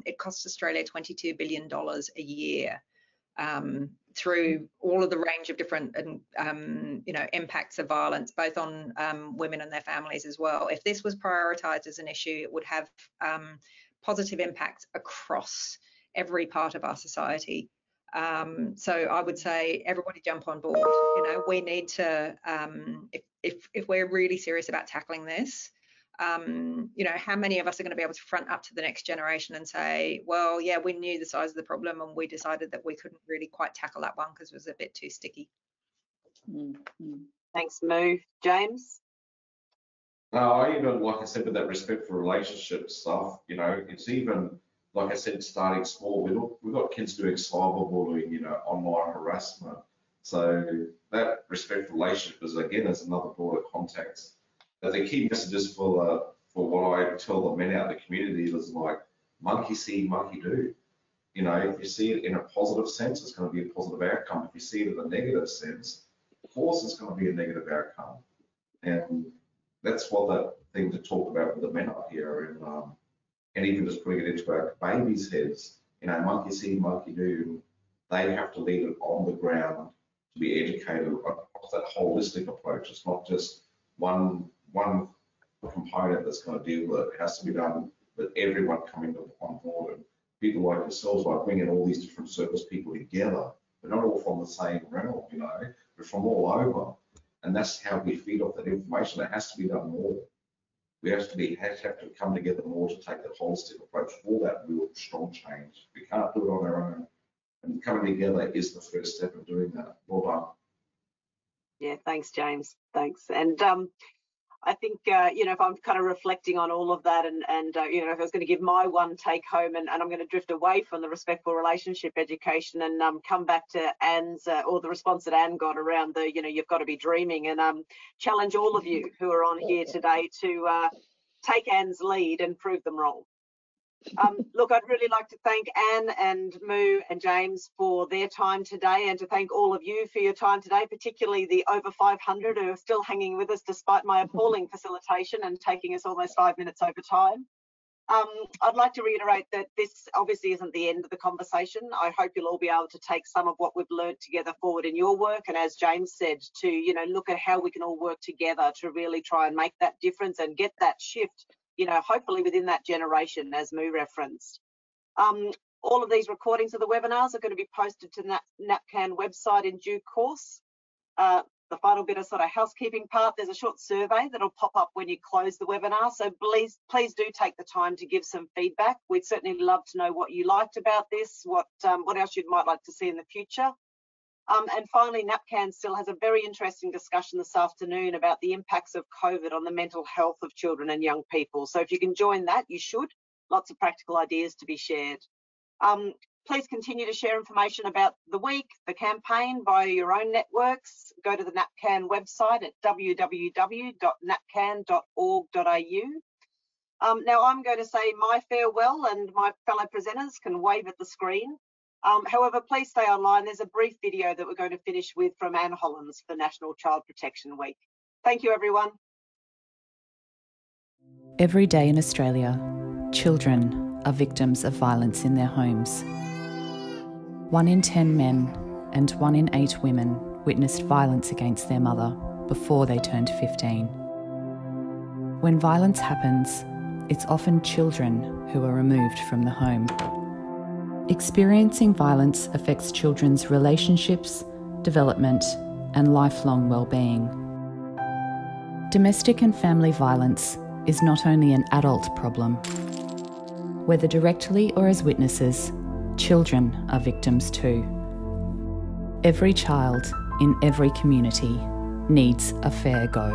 it costs Australia $22 billion a year. Through all of the range of different you know, impacts of violence, both on women and their families as well. If this was prioritised as an issue, it would have positive impacts across every part of our society. So I would say everybody jump on board. You know, we need to, if we're really serious about tackling this, You know, how many of us are going to be able to front up to the next generation and say, well, yeah, we knew the size of the problem and we decided that we couldn't really quite tackle that one because it was a bit too sticky. Thanks, Moo. James? No, I even, like I said, with that respectful relationship stuff, you know, it's even, like I said, starting small. We've got kids doing cyberbullying, you know, online harassment. So that respectful relationship is, again, is another broader context. But the key messages for what I tell the men out in the community is like, monkey see, monkey do. You know, if you see it in a positive sense, it's going to be a positive outcome. If you see it in a negative sense, of course, it's going to be a negative outcome. And that's what the thing to talk about with the men up here, and even just putting it into our babies' heads. You know, monkey see, monkey do. They have to lead it on the ground to be educated across that holistic approach. It's not just one component that's going to deal with it. It has to be done with everyone coming on board. And people like yourselves, like bringing all these different service people together. We're not all from the same realm, you know, we're from all over. And that's how we feed off that information. It has to be done more. We have to come together more to take that holistic approach for that real strong change. We can't do it on our own. And coming together is the first step of doing that. Well done. Yeah, thanks, James. Thanks. And I think, you know, if I'm kind of reflecting on all of that and you know, if I was going to give my one take home, and I'm going to drift away from the respectful relationship education and come back to Anne's, or the response that Anne got around the, you know, you've got to be dreaming, and challenge all of you who are on here today to take Anne's lead and prove them wrong. Look, I'd really like to thank Anne and Moo and James for their time today, and to thank all of you for your time today, particularly the over 500 who are still hanging with us despite my appalling facilitation and taking us almost 5 minutes over time. I'd like to reiterate that this obviously isn't the end of the conversation. I hope you'll all be able to take some of what we've learned together forward in your work, and as James said, to, you know, look at how we can all work together to really try and make that difference and get that shift, you know, hopefully within that generation, as Moo referenced. All of these recordings of the webinars are going to be posted to NAPCAN website in due course. The final bit of sort of housekeeping part, there's a short survey that'll pop up when you close the webinar. So please do take the time to give some feedback. We'd certainly love to know what you liked about this, what else you might like to see in the future. And finally, NAPCAN still has a very interesting discussion this afternoon about the impacts of COVID on the mental health of children and young people. So if you can join that, you should. Lots of practical ideas to be shared. Please continue to share information about the week, the campaign via your own networks. Go to the NAPCAN website at www.napcan.org.au. Now I'm going to say my farewell, and my fellow presenters can wave at the screen. However, please stay online. There's a brief video that we're going to finish with from Anne Hollins for National Child Protection Week. Thank you, everyone. Every day in Australia, children are victims of violence in their homes. 1 in 10 men and 1 in 8 women witnessed violence against their mother before they turned 15. When violence happens, it's often children who are removed from the home. Experiencing violence affects children's relationships, development, and lifelong well-being. Domestic and family violence is not only an adult problem. Whether directly or as witnesses, children are victims too. Every child in every community needs a fair go.